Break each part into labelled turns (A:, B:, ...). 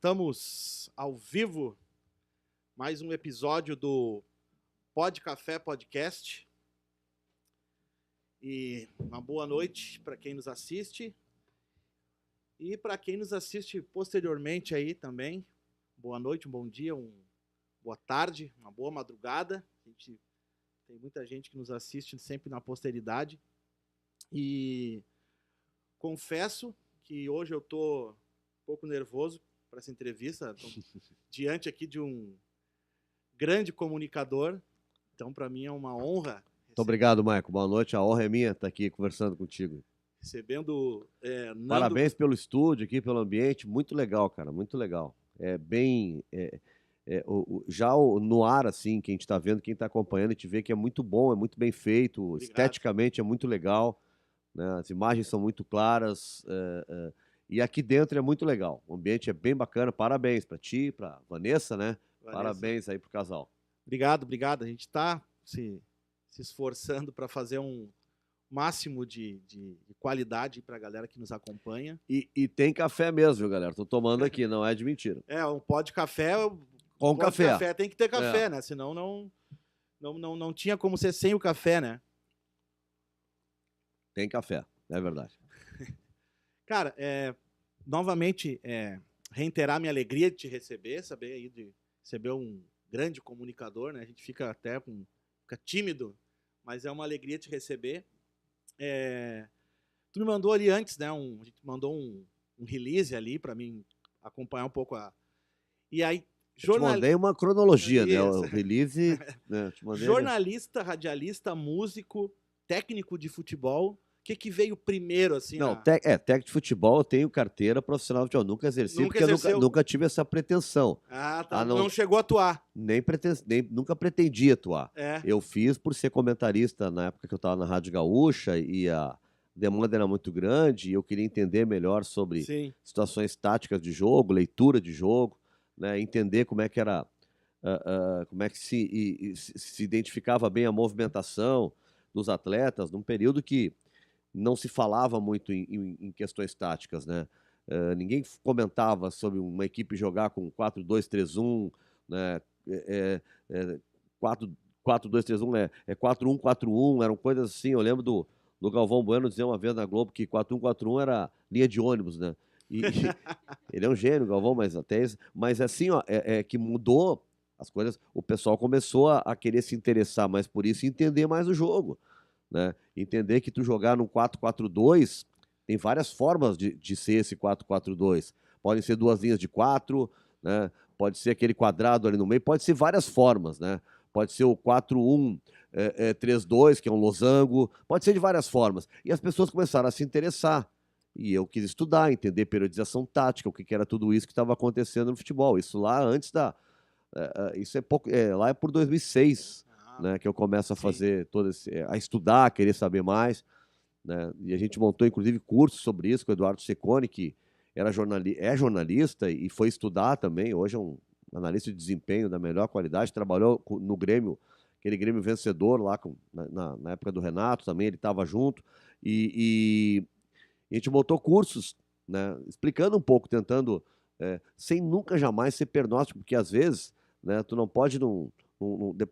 A: Estamos ao vivo, mais um episódio do Pod Café Podcast. E uma boa noite para quem nos assiste e para quem nos assiste posteriormente aí também. Boa noite, um bom dia, boa tarde, uma boa madrugada. Tem muita gente que nos assiste sempre na posteridade. E confesso que hoje eu estou um pouco nervoso para essa entrevista, diante aqui de um grande comunicador. Então, para mim é uma honra.
B: Muito obrigado, Maicon. Boa noite. A honra é minha estar aqui conversando contigo.
A: Recebendo Nando...
B: Parabéns pelo estúdio aqui, pelo ambiente. Muito legal, cara. Muito legal. No ar, assim, que a gente está vendo, quem está acompanhando, a gente vê que é muito bom, é muito bem feito.
A: Obrigado.
B: Esteticamente é muito legal, né? As imagens são muito claras. E aqui dentro é muito legal. O ambiente é bem bacana. Parabéns para ti, para Vanessa, né?
A: Vanessa.
B: Parabéns aí pro casal.
A: Obrigado. A gente está se esforçando para fazer um máximo de qualidade para a galera que nos acompanha.
B: E tem café mesmo, viu, galera? Tô tomando aqui, não é de mentira.
A: Um pó de café...
B: Com café.
A: Tem que ter café, né? Senão não tinha como ser sem o café, né?
B: Tem café, é verdade.
A: Cara, novamente, reiterar minha alegria de te receber, saber aí de receber um grande comunicador, né? A gente fica até fica tímido, mas é uma alegria te receber. Tu me mandou ali antes, né? A gente mandou um release ali para mim acompanhar um pouco E aí,
B: te mandei uma cronologia, né? O release. Né? Te mandei,
A: jornalista, radialista, músico, técnico de futebol. O que veio primeiro, assim?
B: Não, técnico de futebol, eu tenho carteira profissional de futebol. Nunca exerci, porque eu nunca tive essa pretensão.
A: Ah, tá. Não chegou a atuar.
B: Nunca pretendi atuar. Eu fiz por ser comentarista na época que eu estava na Rádio Gaúcha e a demanda era muito grande e eu queria entender melhor sobre situações táticas de jogo, leitura de jogo, né? Entender como é que era, como é que se identificava bem a movimentação dos atletas num período que não se falava muito em questões táticas, né? Ninguém comentava sobre uma equipe jogar com 4-2-3-1, né? 4-2-3-1 é 4-1-4-1, eram coisas assim. Eu lembro do Galvão Bueno dizer uma vez na Globo que 4-1-4-1 era linha de ônibus, né? Ele é um gênio, Galvão, mas assim, ó, que mudou as coisas. O pessoal começou a querer se interessar mais por isso e entender mais o jogo. Né? Entender que tu jogar num 4-4-2 tem várias formas de ser esse 4-4-2. Podem ser duas linhas de 4, né? Pode ser aquele quadrado ali no meio, pode ser várias formas, né? Pode ser o 4-1-3-2, que é um losango, pode ser de várias formas. E as pessoas começaram a se interessar. E eu quis estudar, entender periodização tática, o que era tudo isso que estava acontecendo no futebol. Isso lá antes da... isso é pouco... lá é por 2006. Né, que eu começo a fazer a estudar, a querer saber mais, né? E a gente montou inclusive cursos sobre isso com o Eduardo Secone, que é jornalista e foi estudar também. Hoje é um analista de desempenho da melhor qualidade, trabalhou no Grêmio, aquele Grêmio vencedor lá na época do Renato também, ele estava junto, e a gente montou cursos, né, explicando um pouco, tentando, sem nunca jamais ser pernóstico, porque às vezes, né, tu não pode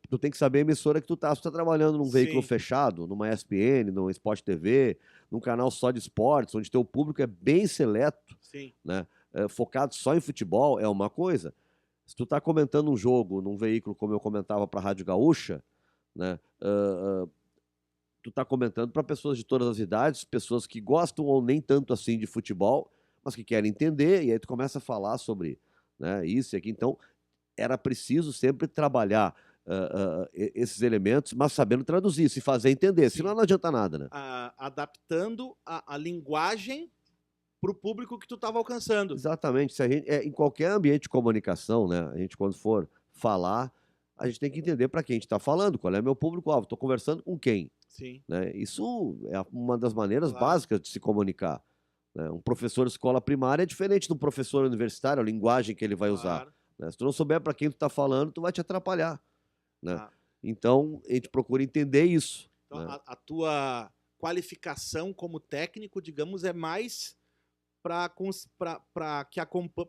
B: tu tem que saber a emissora que tu tá. Se tu tá trabalhando num veículo fechado, numa ESPN, num Sport TV, num canal só de esportes, onde teu público é bem seleto, né? Focado só em futebol, é uma coisa. Se tu tá comentando um jogo num veículo como eu comentava para a Rádio Gaúcha, né? Tu tá comentando para pessoas de todas as idades, pessoas que gostam ou nem tanto assim de futebol, mas que querem entender, e aí tu começa a falar sobre, né, isso e aqui. Então, era preciso sempre trabalhar esses elementos, mas sabendo traduzir, se fazer entender, senão não adianta nada, né?
A: Adaptando a linguagem para o público que tu estava alcançando.
B: Exatamente. Se a gente, em qualquer ambiente de comunicação, né, a gente quando for falar, a gente tem que entender para quem a gente está falando, qual é meu público-alvo, estou conversando com quem. Né? Isso é uma das maneiras básicas de se comunicar. Né? Um professor de escola primária é diferente de um professor universitário, a linguagem que ele vai usar. Né? Se tu não souber para quem tu está falando, tu vai te atrapalhar. Né? Então, a gente procura entender isso.
A: Então,
B: né?
A: a tua qualificação como técnico, digamos, é mais para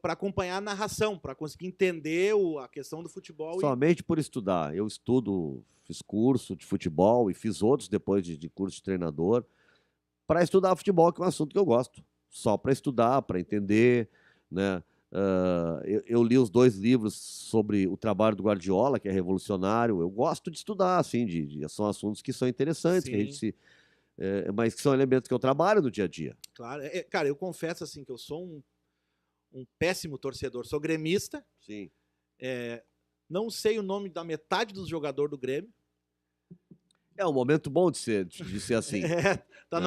A: acompanhar a narração, para conseguir entender a questão do futebol.
B: Somente por estudar. Eu estudo, fiz curso de futebol e fiz outros depois de curso de treinador, para estudar futebol, que é um assunto que eu gosto. Só para estudar, para entender, né? Eu li os 2 livros sobre o trabalho do Guardiola, que é revolucionário. Eu gosto de estudar, assim, são assuntos que são interessantes, que a gente mas que são elementos que eu trabalho no dia a dia.
A: Claro. Cara, eu confesso assim que eu sou um péssimo torcedor. Sou gremista.
B: Sim.
A: Não sei o nome da metade dos jogadores do Grêmio.
B: É um momento bom de ser assim.
A: Tá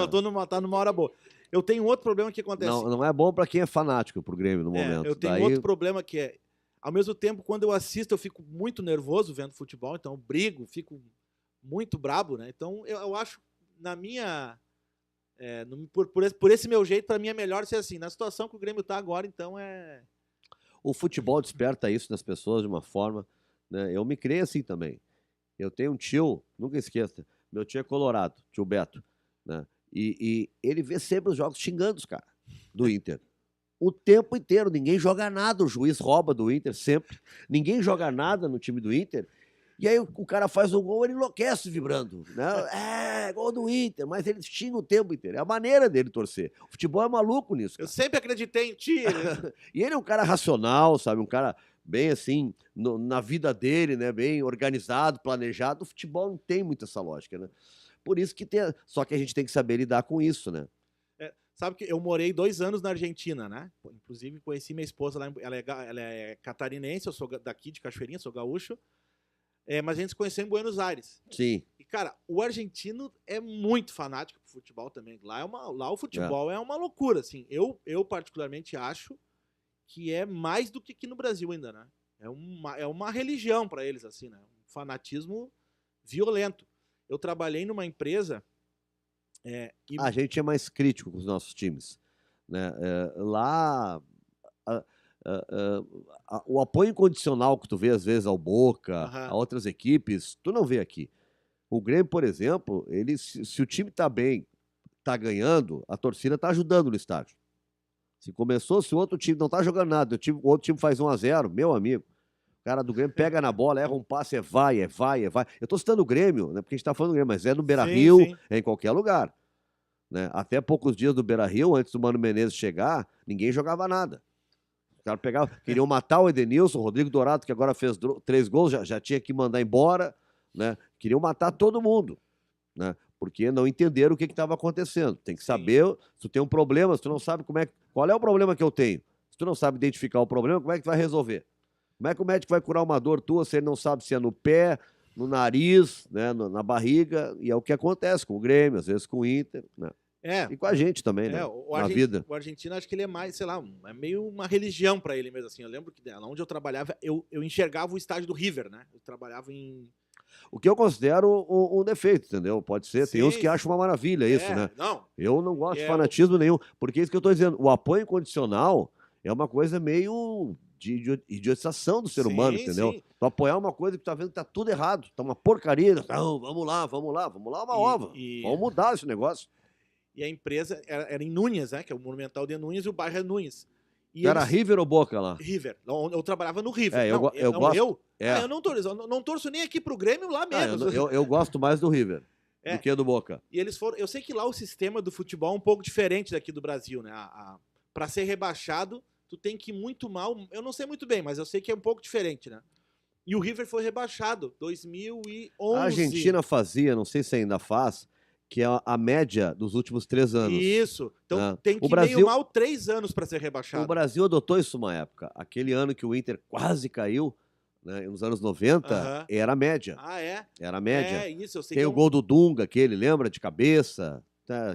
A: numa hora boa. Eu tenho outro problema que acontece.
B: Não é bom para quem é fanático pro Grêmio no momento.
A: Eu tenho outro problema que é, ao mesmo tempo, quando eu assisto, eu fico muito nervoso vendo futebol, então eu brigo, fico muito brabo, né? Então eu acho, na minha... por esse meu jeito, para mim é melhor ser assim. Na situação que o Grêmio tá agora, então
B: O futebol desperta isso nas pessoas de uma forma, né? Eu me criei assim também. Eu tenho um tio, nunca esqueça, meu tio é colorado, tio Beto, né? E ele vê sempre os jogos xingando os caras do Inter. O tempo inteiro, ninguém joga nada, o juiz rouba do Inter sempre. Ninguém joga nada no time do Inter. E aí o cara faz um gol, ele enlouquece vibrando, né? Gol do Inter, mas ele xinga o tempo inteiro. É a maneira dele torcer. O futebol é maluco nisso, cara.
A: Eu sempre acreditei em ti.
B: E ele é um cara racional, sabe? Um cara bem assim, na vida dele, né? Bem organizado, planejado. O futebol não tem muito essa lógica, né? Por isso que só que a gente tem que saber lidar com isso, né?
A: Sabe que eu morei 2 anos na Argentina, né? Inclusive conheci minha esposa lá, ela é catarinense, eu sou daqui de Cachoeirinha, sou gaúcho. Mas a gente se conheceu em Buenos Aires.
B: Sim.
A: E, cara, o argentino é muito fanático pro futebol também. Lá o futebol é uma loucura, assim. Eu particularmente acho que é mais do que aqui no Brasil ainda, né? É uma religião para eles, assim, né? Um fanatismo violento. Eu trabalhei numa empresa...
B: A gente é mais crítico com os nossos times, né? Lá... o apoio incondicional que tu vê às vezes ao Boca, a outras equipes, tu não vê aqui. O Grêmio, por exemplo, se o time tá bem, tá ganhando, a torcida tá ajudando no estádio. Se o outro time não tá jogando nada, o outro time faz 1-0, meu amigo, o cara do Grêmio pega na bola, erra um passe, vai. Eu tô citando o Grêmio, né, porque a gente tá falando do Grêmio, mas é no Beira-Rio, é em qualquer lugar. Né? Até poucos dias do Beira-Rio, antes do Mano Menezes chegar, ninguém jogava nada. Os caras queriam matar o Edenilson, o Rodrigo Dourado, que agora fez 3 gols, já tinha que mandar embora, né? Queriam matar todo mundo, né? Porque não entenderam o que estava acontecendo. Tem que saber, se tu tem um problema, se tu não sabe qual é o problema que eu tenho, se tu não sabe identificar o problema, como é que tu vai resolver? Como é que o médico vai curar uma dor tua se ele não sabe se é no pé, no nariz, né, na barriga? E é o que acontece com o Grêmio, às vezes com o Inter, né? E com a gente também, né? Na vida.
A: O argentino, acho que ele é mais, sei lá, é meio uma religião para ele mesmo, assim. Eu lembro que onde eu trabalhava, eu enxergava o estádio do River, né? Eu trabalhava em...
B: O que eu considero um defeito, entendeu? Pode ser. Tem uns que acham uma maravilha isso, né?
A: Não.
B: Eu não gosto de fanatismo nenhum. Porque é isso que eu tô dizendo. O apoio incondicional é uma coisa meio de idiotização do ser humano, entendeu?
A: Sim.
B: Tu apoiar uma coisa que tu tá vendo que tá tudo errado. Tá uma porcaria. Não, vamos lá uma ova. Vamos mudar esse negócio.
A: E a empresa era em Núñez, né? Que é o Monumental de Núñez, e o bairro é Núñez.
B: Era River ou Boca lá?
A: River. Eu trabalhava no River.
B: Eu gosto.
A: Eu não torço nem aqui pro Grêmio, lá mesmo.
B: Eu gosto mais do River do que do Boca.
A: E eles foram... Eu sei que lá o sistema do futebol é um pouco diferente daqui do Brasil, né? Para ser rebaixado, tu tem que ir muito mal. Eu não sei muito bem, mas eu sei que é um pouco diferente, né? E o River foi rebaixado, 2011.
B: A Argentina fazia, não sei se ainda faz, que é a média dos últimos 3 anos.
A: Isso. Então tem que ir meio mal 3 anos para ser rebaixado.
B: O Brasil adotou isso uma época. Aquele ano que o Inter quase caiu, né, nos anos 90, era a média. Era a média.
A: Isso, eu sei.
B: Tem o gol do Dunga, que ele lembra de cabeça.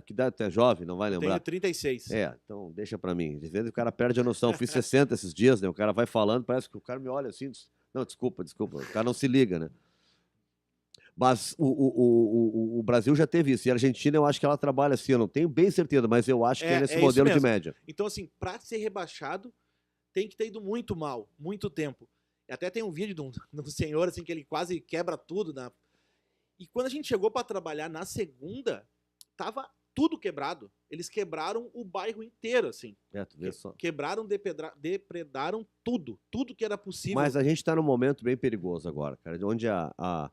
B: Que idade tu é jovem, não vai lembrar.
A: Eu tenho 36.
B: Então deixa pra mim. De vez o cara perde a noção. Eu fiz 60 esses dias, né? O cara vai falando, parece que o cara me olha assim. Não, desculpa. O cara não se liga, né? Mas o Brasil já teve isso. E a Argentina, eu acho que ela trabalha assim. Eu não tenho bem certeza, mas eu acho que é nesse modelo de média.
A: Então, assim, para ser rebaixado, tem que ter ido muito mal, muito tempo. E até tem um vídeo de um senhor, assim, que ele quase quebra tudo. E quando a gente chegou para trabalhar na segunda, tava tudo quebrado. Eles quebraram o bairro inteiro, assim.
B: Tu vê só.
A: Quebraram, depredaram tudo. Tudo que era possível.
B: Mas a gente está num momento bem perigoso agora, cara, onde a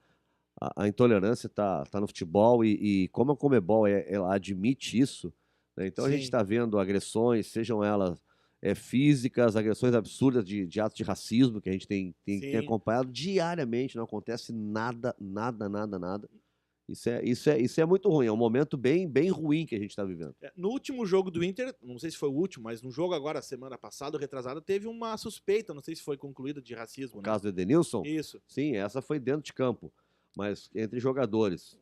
B: intolerância tá no futebol e como a Conmebol ela admite isso, né? Então a gente
A: Sim.
B: está vendo agressões, sejam elas físicas, agressões absurdas de atos de racismo que a gente tem
A: Sim.
B: acompanhado diariamente, não acontece nada. Isso é muito ruim, é um momento bem ruim que a gente está vivendo.
A: No último jogo do Inter, não sei se foi o último, mas no jogo agora, semana passada, retrasada, teve uma suspeita, não sei se foi concluída, de racismo.
B: No
A: né?
B: caso do Edenilson?
A: Isso.
B: Sim, essa foi dentro de campo, mas entre jogadores.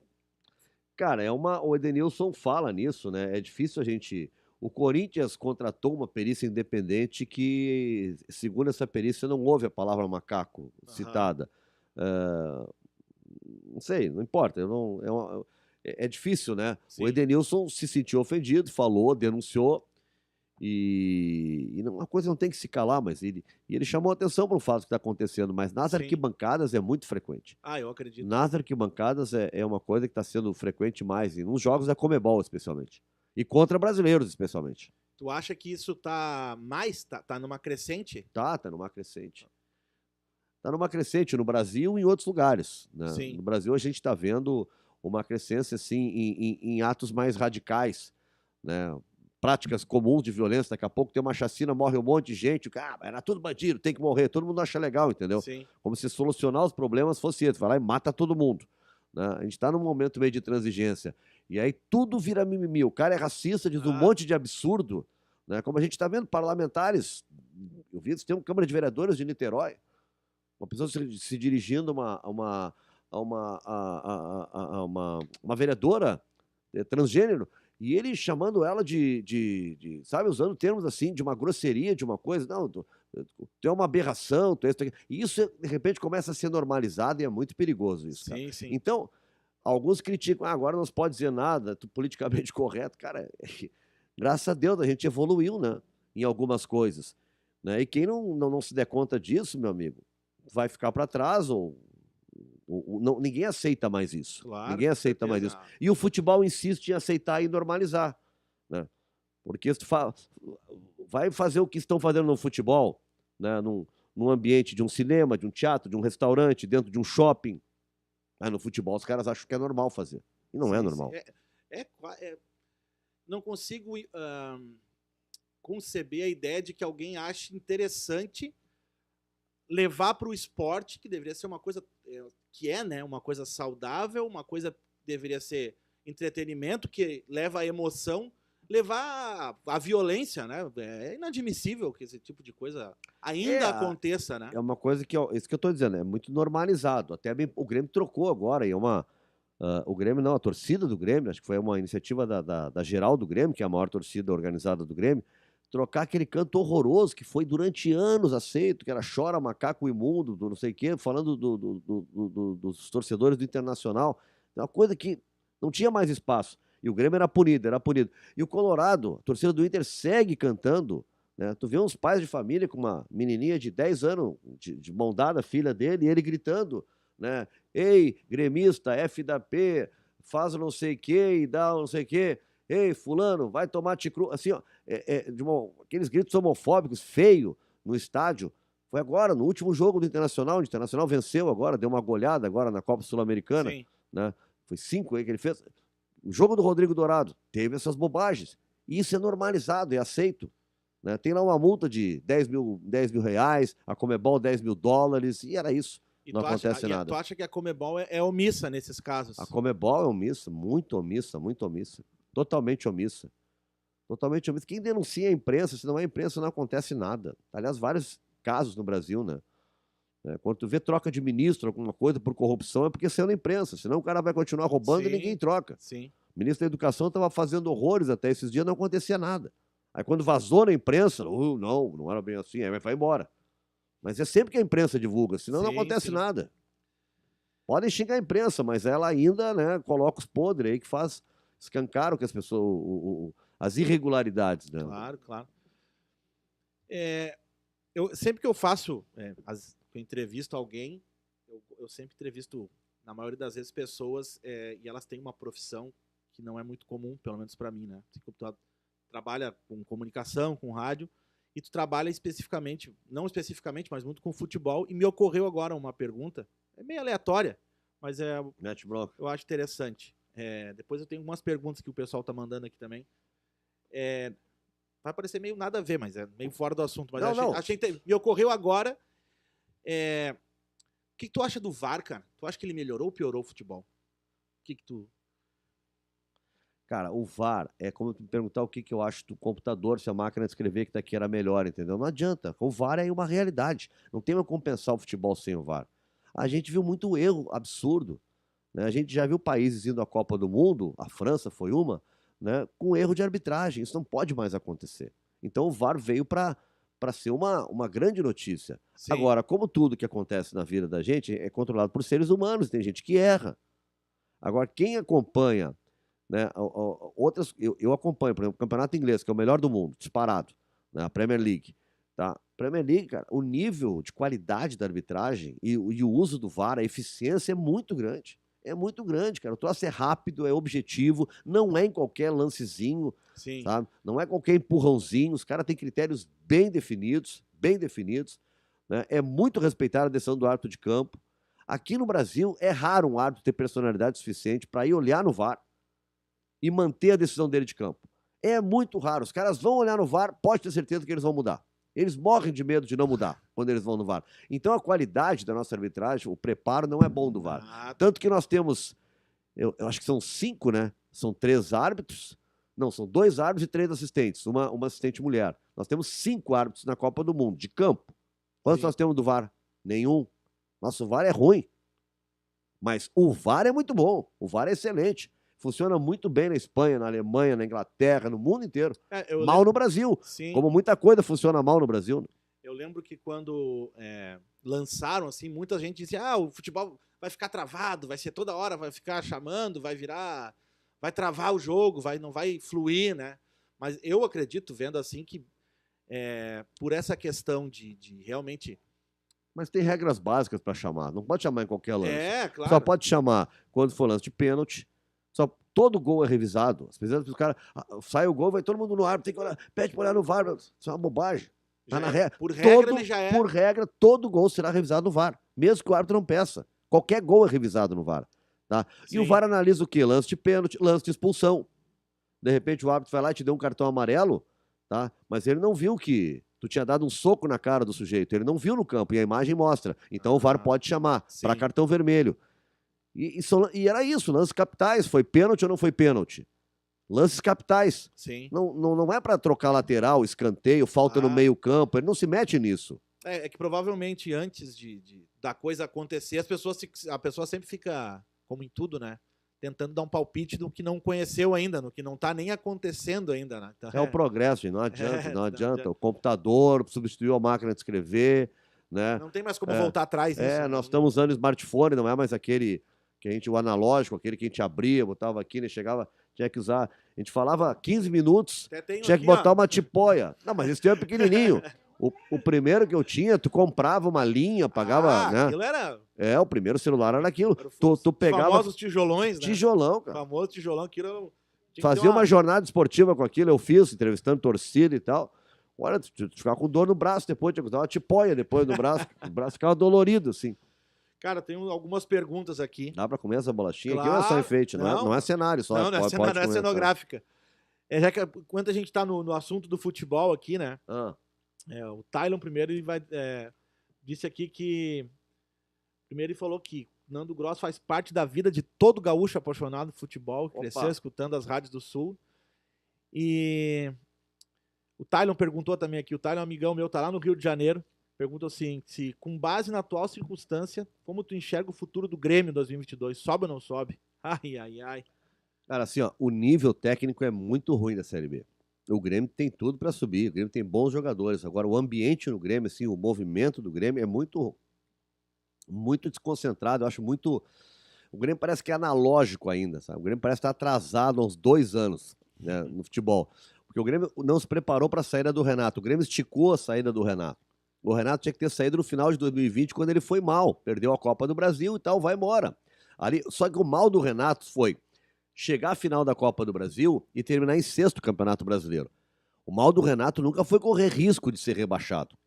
B: Cara, o Edenilson fala nisso, né? É difícil a gente... O Corinthians contratou uma perícia independente que, segundo essa perícia, não houve a palavra macaco citada. Não sei, não importa. É difícil, né?
A: Sim.
B: O Edenilson se sentiu ofendido, falou, denunciou, e uma coisa não tem que se calar, mas ele chamou atenção para o fato que está acontecendo, mas nas
A: Sim.
B: arquibancadas é muito frequente.
A: Eu acredito.
B: Nas arquibancadas é uma coisa que está sendo frequente mais, e nos jogos da Conmebol, especialmente. E contra brasileiros, especialmente.
A: Tu acha que isso tá numa crescente?
B: Tá numa crescente. Tá numa crescente no Brasil e em outros lugares, né?
A: Sim.
B: No Brasil a gente está vendo uma crescência assim, em atos mais radicais, né? Práticas comuns de violência. Daqui a pouco tem uma chacina, morre um monte de gente. Era tudo bandido, tem que morrer. Todo mundo acha legal, entendeu?
A: Sim.
B: Como se solucionar os problemas fosse isso. Vai lá e mata todo mundo, né? A gente está num momento meio de transigência. E aí tudo vira mimimi. O cara é racista, diz um monte de absurdo, né? Como a gente está vendo parlamentares. Eu vi, tem uma Câmara de Vereadores de Niterói. Uma pessoa se dirigindo a uma vereadora transgênero, e ele chamando ela sabe, usando termos assim, de uma grosseria, de uma coisa, não, tu é uma aberração, e isso de repente começa a ser normalizado e é muito perigoso isso, cara.
A: Sim, sim.
B: Então, alguns criticam, agora não se pode dizer nada, politicamente correto, cara, graças a Deus a gente evoluiu, né, em algumas coisas, né, e quem não se der conta disso, meu amigo, vai ficar para trás não, ninguém aceita mais isso.
A: Claro,
B: ninguém aceita mais isso. E o futebol insiste em aceitar e normalizar, né? Porque se tu vai fazer o que estão fazendo no futebol, né? Num ambiente de um cinema, de um teatro, de um restaurante, dentro de um shopping. Aí no futebol os caras acham que é normal fazer. E não é normal.
A: Não consigo conceber a ideia de que alguém ache interessante levar para o esporte, que deveria ser uma coisa né, uma coisa saudável, uma coisa que deveria ser entretenimento, que leva a emoção, levar a violência, né? É inadmissível que esse tipo de coisa ainda aconteça, né?
B: É uma coisa que, isso que eu estou dizendo, é muito normalizado. Até o Grêmio trocou agora, e o Grêmio não, a torcida do Grêmio, acho que foi uma iniciativa da geral do Grêmio, que é a maior torcida organizada do Grêmio, trocar aquele canto horroroso que foi durante anos aceito, que era Chora Macaco Imundo, do não sei o quê, falando dos torcedores do Internacional. É uma coisa que não tinha mais espaço. E o Grêmio era punido. E o Colorado, a torcida do Inter, segue cantando, né? Tu vê uns pais de família com uma menininha de 10 anos, de mão dada, filha dele, e ele gritando, né? Ei, gremista, F da P, faz não sei o quê e dá não sei o quê. Ei, fulano, vai tomar ticru... Assim, ó, aqueles gritos homofóbicos, feio, no estádio. Foi agora, no último jogo do Internacional. O Internacional venceu agora, deu uma goleada agora na Copa Sul-Americana. Né? Foi 5 aí que ele fez. O jogo do Rodrigo Dourado teve essas bobagens. E isso é normalizado, é aceito. Né? Tem lá uma multa de 10 mil reais, a Conmebol $10 mil, e era isso. E não acontece nada.
A: Tu acha que a Conmebol é omissa nesses casos?
B: A Conmebol é omissa, muito omissa, muito omissa. Totalmente omissa. Totalmente omissa. Quem denuncia a imprensa, se não é imprensa, não acontece nada. Aliás, vários casos no Brasil, né? Quando tu vê troca de ministro, alguma coisa por corrupção, é porque saiu na imprensa. Senão o cara vai continuar roubando e ninguém troca.
A: Sim.
B: O ministro da Educação estava fazendo horrores até esses dias, não acontecia nada. Aí quando vazou na imprensa, não era bem assim, aí vai embora. Mas é sempre que a imprensa divulga, senão não acontece nada. Podem xingar a imprensa, mas ela ainda, né, coloca os podres aí que escancaram que as pessoas, as irregularidades, né?
A: Claro, claro. Sempre que eu faço, eu entrevisto alguém, eu sempre entrevisto, na maioria das vezes, pessoas e elas têm uma profissão que não é muito comum, pelo menos para mim, né? Tu trabalha com comunicação, com rádio, e tu trabalha especificamente, não especificamente, mas muito com futebol, e me ocorreu agora uma pergunta, é meio aleatória, mas eu acho interessante. Depois eu tenho algumas perguntas que o pessoal tá mandando aqui também. Vai parecer meio nada a ver, mas é meio fora do assunto. Mas me ocorreu agora. O que tu acha do VAR, cara? Tu acha que ele melhorou ou piorou o futebol? O que tu...
B: Cara, o VAR é como tu me perguntar o que eu acho do computador, se a máquina de escrever que tá aqui era melhor, entendeu? Não adianta. O VAR é uma realidade. Não tem como compensar o futebol sem o VAR. A gente viu muito erro absurdo, né? A gente já viu países indo à Copa do Mundo, a França foi uma, né, com erro de arbitragem. Isso não pode mais acontecer. Então o VAR veio para ser uma grande notícia. Sim. Agora, como tudo que acontece na vida da gente é controlado por seres humanos, tem gente que erra. Agora, quem acompanha, né, eu acompanho, por exemplo, o Campeonato Inglês, que é o melhor do mundo, disparado, né, a Premier League. Tá? Premier League, cara, o nível de qualidade da arbitragem e o uso do VAR, a eficiência é muito grande. É muito grande, cara. O troço é rápido, é objetivo, não é em qualquer lancezinho, sim, sabe? Não é qualquer empurrãozinho. Os caras têm critérios bem definidos, né? É muito respeitar a decisão do árbitro de campo. Aqui no Brasil, é raro um árbitro ter personalidade suficiente para ir olhar no VAR e manter a decisão dele de campo. É muito raro. Os caras vão olhar no VAR, pode ter certeza que eles vão mudar. Eles morrem de medo de não mudar quando eles vão no VAR. Então a qualidade da nossa arbitragem, o preparo não é bom do VAR. Tanto que nós temos, eu acho que são 5, né? São 3 árbitros. Não, são 2 árbitros e 3 assistentes. Uma assistente mulher. Nós temos 5 árbitros na Copa do Mundo, de campo. Quantos nós temos do VAR? Nenhum. Nosso VAR é ruim. Mas o VAR é muito bom. O VAR é excelente. Funciona muito bem na Espanha, na Alemanha, na Inglaterra, no mundo inteiro. Mal no Brasil. Sim. Como muita coisa funciona mal no Brasil. Né?
A: Eu lembro que quando lançaram, assim, muita gente dizia, o futebol vai ficar travado, vai ser toda hora, vai ficar chamando, vai travar o jogo, não vai fluir, né? Mas eu acredito, vendo assim, que por essa questão de realmente...
B: Mas tem regras básicas para chamar. Não pode chamar em qualquer lance.
A: Claro.
B: Só pode chamar quando for lance de pênalti. Todo gol é revisado. Às vezes os caras sai o gol, vai todo mundo no árbitro, tem que olhar, pede para olhar no VAR. Isso é uma bobagem. Tá na regra.
A: Por regra, ele já é.
B: Por regra, todo gol será revisado no VAR. Mesmo que o árbitro não peça. Qualquer gol é revisado no VAR. Tá? E o VAR analisa o quê? Lance de pênalti, lance de expulsão. De repente o árbitro vai lá e te deu um cartão amarelo, tá? Mas ele não viu que tu tinha dado um soco na cara do sujeito. Ele não viu no campo e a imagem mostra. Então o VAR pode chamar para cartão vermelho. E era isso, lances capitais. Foi pênalti ou não foi pênalti? Lances capitais.
A: Sim.
B: Não é para trocar lateral, escanteio, falta no meio campo. Ele não se mete nisso.
A: É que provavelmente antes da coisa acontecer, a pessoa sempre fica, como em tudo, né? Tentando dar um palpite do que não conheceu ainda, no que não está nem acontecendo ainda. Né? Então,
B: o progresso, gente. Não adianta, não adianta. O computador substituiu a máquina de escrever. Né?
A: Não tem mais como voltar atrás.
B: Nós estamos usando smartphone, não é mais aquele... o analógico, aquele que a gente abria, botava aqui, né? Chegava, tinha que usar. A gente falava 15 minutos, tinha que botar uma tipóia. Não, mas esse tempo é pequenininho. O primeiro que eu tinha, tu comprava uma linha, pagava, né?
A: Aquilo era...
B: o primeiro celular era aquilo. Tu pegava...
A: famosos tijolões, né?
B: Tijolão, cara.
A: Famoso tijolão, aquilo...
B: Fazia uma jornada esportiva com aquilo, eu fiz, entrevistando torcida e tal. Olha, tu ficava com dor no braço depois, tinha que usar uma tipóia depois no braço. O braço ficava dolorido, assim.
A: Cara, tem algumas perguntas aqui.
B: Dá pra comer essa bolachinha? Claro, aqui não é só enfeite, não é cenário só.
A: Não é cenográfica. Já que quando a gente tá no assunto do futebol aqui, né? O Tylon primeiro ele disse aqui que... Primeiro ele falou que Nando Gross faz parte da vida de todo gaúcho apaixonado por futebol, que cresceu escutando as rádios do Sul. E o Tylon perguntou também aqui, o Tylon, amigão meu, tá lá no Rio de Janeiro. Pergunta assim, se com base na atual circunstância, como tu enxerga o futuro do Grêmio em 2022? Sobe ou não sobe? Ai.
B: Cara, assim, o nível técnico é muito ruim da Série B. O Grêmio tem tudo para subir, o Grêmio tem bons jogadores. Agora, o ambiente no Grêmio, assim, o movimento do Grêmio é muito desconcentrado. Eu acho muito... O Grêmio parece que é analógico ainda, sabe? O Grêmio parece estar atrasado há uns 2 anos, né, no futebol. Porque o Grêmio não se preparou para a saída do Renato. O Grêmio esticou a saída do Renato. O Renato tinha que ter saído no final de 2020, quando ele foi mal. Perdeu a Copa do Brasil e tal, vai embora. Só que o mal do Renato foi chegar à final da Copa do Brasil e terminar em sexto Campeonato Brasileiro. O mal do Renato nunca foi correr risco de ser rebaixado.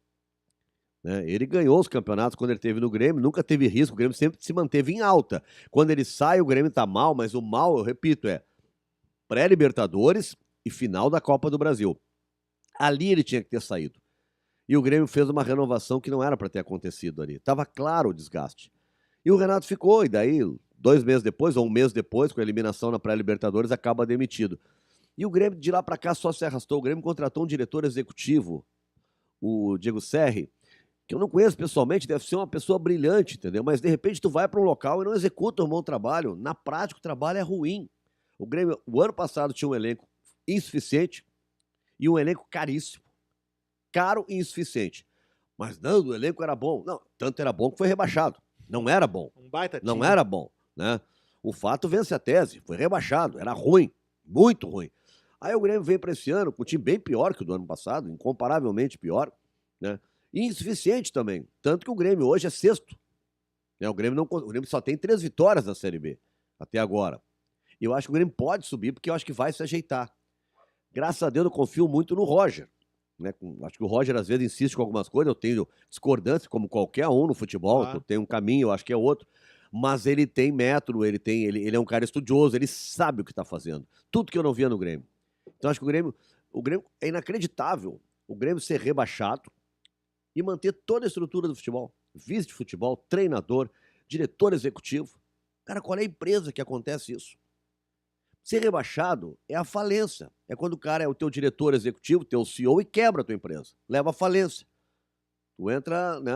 B: Né? Ele ganhou os campeonatos quando ele esteve no Grêmio, nunca teve risco, o Grêmio sempre se manteve em alta. Quando ele sai, o Grêmio está mal, mas o mal, eu repito, é pré-Libertadores e final da Copa do Brasil. Ali ele tinha que ter saído. E o Grêmio fez uma renovação que não era para ter acontecido ali. Estava claro o desgaste. E o Renato ficou, e daí, 2 meses depois, ou 1 mês depois, com a eliminação na pré-Libertadores, acaba demitido. E o Grêmio, de lá para cá, só se arrastou. O Grêmio contratou um diretor executivo, o Diego Serri, que eu não conheço pessoalmente, deve ser uma pessoa brilhante, entendeu? Mas, de repente, tu vai para um local e não executa um bom trabalho. Na prática, o trabalho é ruim. O Grêmio, o ano passado, tinha um elenco insuficiente e um elenco caríssimo. Caro e insuficiente. Mas não, o elenco era bom. Não, tanto era bom que foi rebaixado. Não era bom.
A: Um baita
B: Não
A: time.
B: era bom, né? O fato vence a tese. Foi rebaixado. Era ruim. Muito ruim. Aí o Grêmio veio para esse ano com um time bem pior que o do ano passado, incomparavelmente pior, né? E insuficiente também. Tanto que o Grêmio hoje é sexto. Né? O Grêmio só tem 3 vitórias na Série B até agora. E eu acho que o Grêmio pode subir porque eu acho que vai se ajeitar. Graças a Deus eu confio muito no Roger. Né? Acho que o Roger às vezes insiste com algumas coisas, eu tenho discordância como qualquer um no futebol, tem um caminho, eu acho que é outro, mas ele tem método, ele é um cara estudioso, ele sabe o que está fazendo. Tudo que eu não via no Grêmio. Então acho que o Grêmio é inacreditável o Grêmio ser rebaixado e manter toda a estrutura do futebol. Vice de futebol, treinador, diretor executivo. Cara, qual é a empresa que acontece isso? Ser rebaixado é a falência. É quando o cara é o teu diretor executivo, teu CEO, e quebra a tua empresa. Leva a falência. Tu entra, né,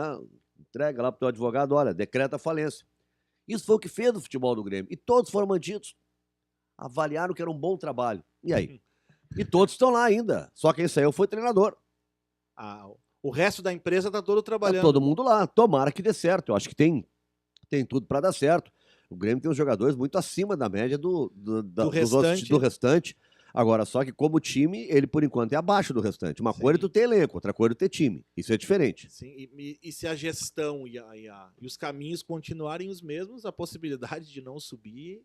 B: entrega lá pro teu advogado, olha, decreta a falência. Isso foi o que fez o futebol do Grêmio. E todos foram mantidos. Avaliaram que era um bom trabalho. E aí? E todos estão lá ainda. Só quem saiu foi o treinador.
A: O resto da empresa tá todo trabalhando.
B: Tá todo mundo lá. Tomara que dê certo. Eu acho que tem tudo para dar certo. O Grêmio tem uns jogadores muito acima da média do restante. Agora, só que como time, ele por enquanto é abaixo do restante. Uma coisa é tu ter elenco, outra coisa é tu ter time. Isso é diferente.
A: Sim, e se a gestão e os caminhos continuarem os mesmos, a possibilidade de não subir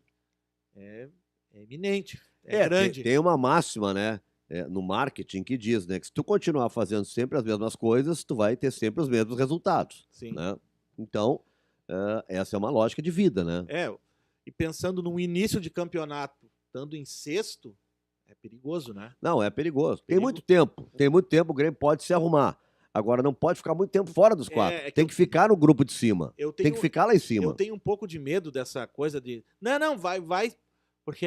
A: é iminente, é grande.
B: Tem uma máxima, né, no marketing que diz, né, que se tu continuar fazendo sempre as mesmas coisas, tu vai ter sempre os mesmos resultados.
A: Sim.
B: Né? Então, essa é uma lógica de vida, né?
A: E pensando num início de campeonato, estando em sexto, é perigoso, né?
B: Não, é perigoso. Tem muito tempo, o Grêmio pode se arrumar. Agora, não pode ficar muito tempo fora dos 4. Tem que ficar no grupo de cima. Tem que ficar lá em cima.
A: Eu tenho um pouco de medo dessa coisa de... Não, vai... Porque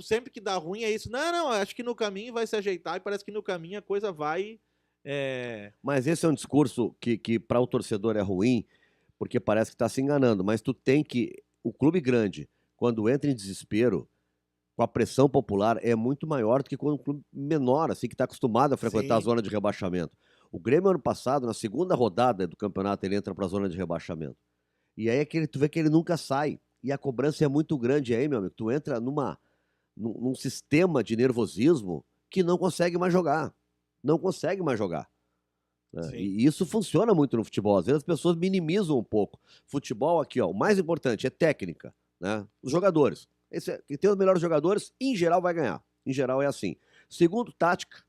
A: sempre que dá ruim é isso. Não, acho que no caminho vai se ajeitar e parece que no caminho a coisa vai...
B: Mas esse é um discurso que para o torcedor é ruim, porque parece que está se enganando. Mas tu tem que... O clube grande, quando entra em desespero, com a pressão popular, é muito maior do que quando um clube menor, assim, que está acostumado a frequentar a zona de rebaixamento. O Grêmio, ano passado, na segunda rodada do campeonato, ele entra para a zona de rebaixamento. E aí tu vê que ele nunca sai. E a cobrança é muito grande. E aí, meu amigo, tu entra num sistema de nervosismo que não consegue mais jogar. Não consegue mais jogar. E isso funciona muito no futebol. Às vezes as pessoas minimizam um pouco. Futebol aqui, ó, o mais importante é técnica, né? Os jogadores. Quem tem os melhores jogadores, em geral, vai ganhar. Em geral é assim. Segundo, tática.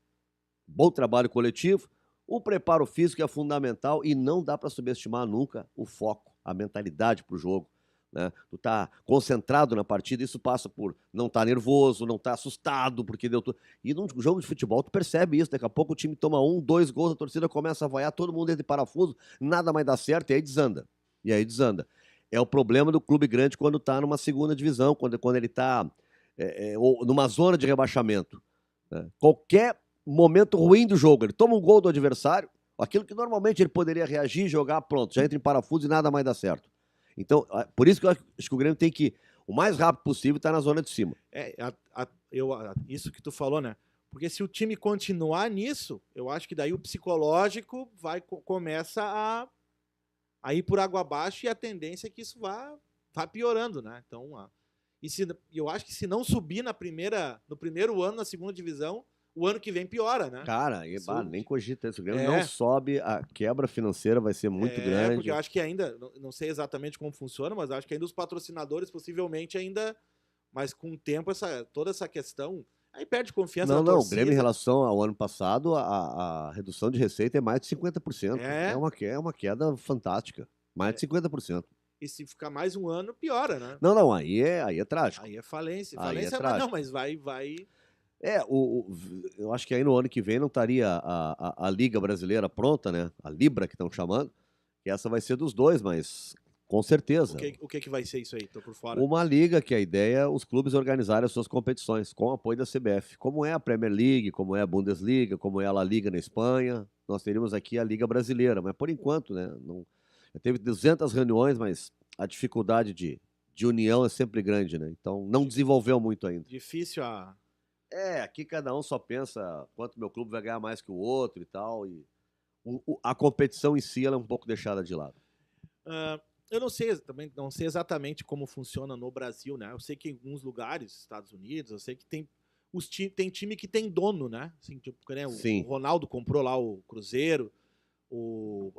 B: Bom trabalho coletivo. O preparo físico é fundamental e não dá para subestimar nunca o foco, a mentalidade para o jogo. Né? Tu tá concentrado na partida, isso passa por não estar nervoso, não estar assustado, porque deu tudo. E num jogo de futebol, tu percebe isso. Daqui a pouco o time toma 1, 2 gols, a torcida começa a vaiar, todo mundo entra em parafuso, nada mais dá certo e aí desanda. É o problema do clube grande quando está numa segunda divisão, quando ele está numa zona de rebaixamento. Né? Qualquer momento ruim do jogo, ele toma um gol do adversário, aquilo que normalmente ele poderia reagir, jogar, pronto, já entra em parafuso e nada mais dá certo. Então, por isso que eu acho que o Grêmio tem que, o mais rápido possível, estar na zona de cima.
A: Isso que tu falou, né? Porque se o time continuar nisso, eu acho que daí o psicológico começa a ir por água abaixo e a tendência é que isso vá piorando, né? Então, eu acho que se não subir no primeiro ano na segunda divisão, o ano que vem piora, né?
B: Cara, nem cogita isso. O Grêmio não sobe, a quebra financeira vai ser muito grande.
A: Porque eu acho que ainda, não sei exatamente como funciona, mas acho que ainda os patrocinadores possivelmente ainda Mas com o tempo, toda essa questão, aí perde confiança
B: Não,
A: na
B: não, o Grêmio em
A: torcida.
B: relação ao ano passado, a redução de receita é mais de 50%.
A: É,
B: É uma queda fantástica, mais de
A: é,
B: 50%.
A: e se ficar mais um ano, piora, né?
B: Não, não, aí é trágico.
A: Aí é falência.
B: Aí é
A: Falência, mas não,
B: trágico.
A: mas vai.
B: É, eu acho que aí no ano que vem não estaria a Liga Brasileira pronta, né? A Libra que estão chamando, que essa vai ser dos dois, mas com certeza.
A: O que vai ser isso aí? Tô por fora.
B: Uma liga que a ideia é os clubes organizarem as suas competições com o apoio da CBF, como é a Premier League, como é a Bundesliga, como é a La Liga na Espanha. Nós teríamos aqui a Liga Brasileira, mas por enquanto, né? Não, já teve 200 reuniões, mas a dificuldade de união é sempre grande, né? Então não desenvolveu muito ainda.
A: Difícil a.
B: É, aqui cada um só pensa quanto meu clube vai ganhar mais que o outro e tal. E a competição em si ela é um pouco deixada de lado.
A: Eu não sei, também não sei exatamente como funciona no Brasil, né? Eu sei que em alguns lugares, Estados Unidos, eu sei que tem time que tem dono, né? Assim, tipo, né? O Ronaldo comprou lá o Cruzeiro, o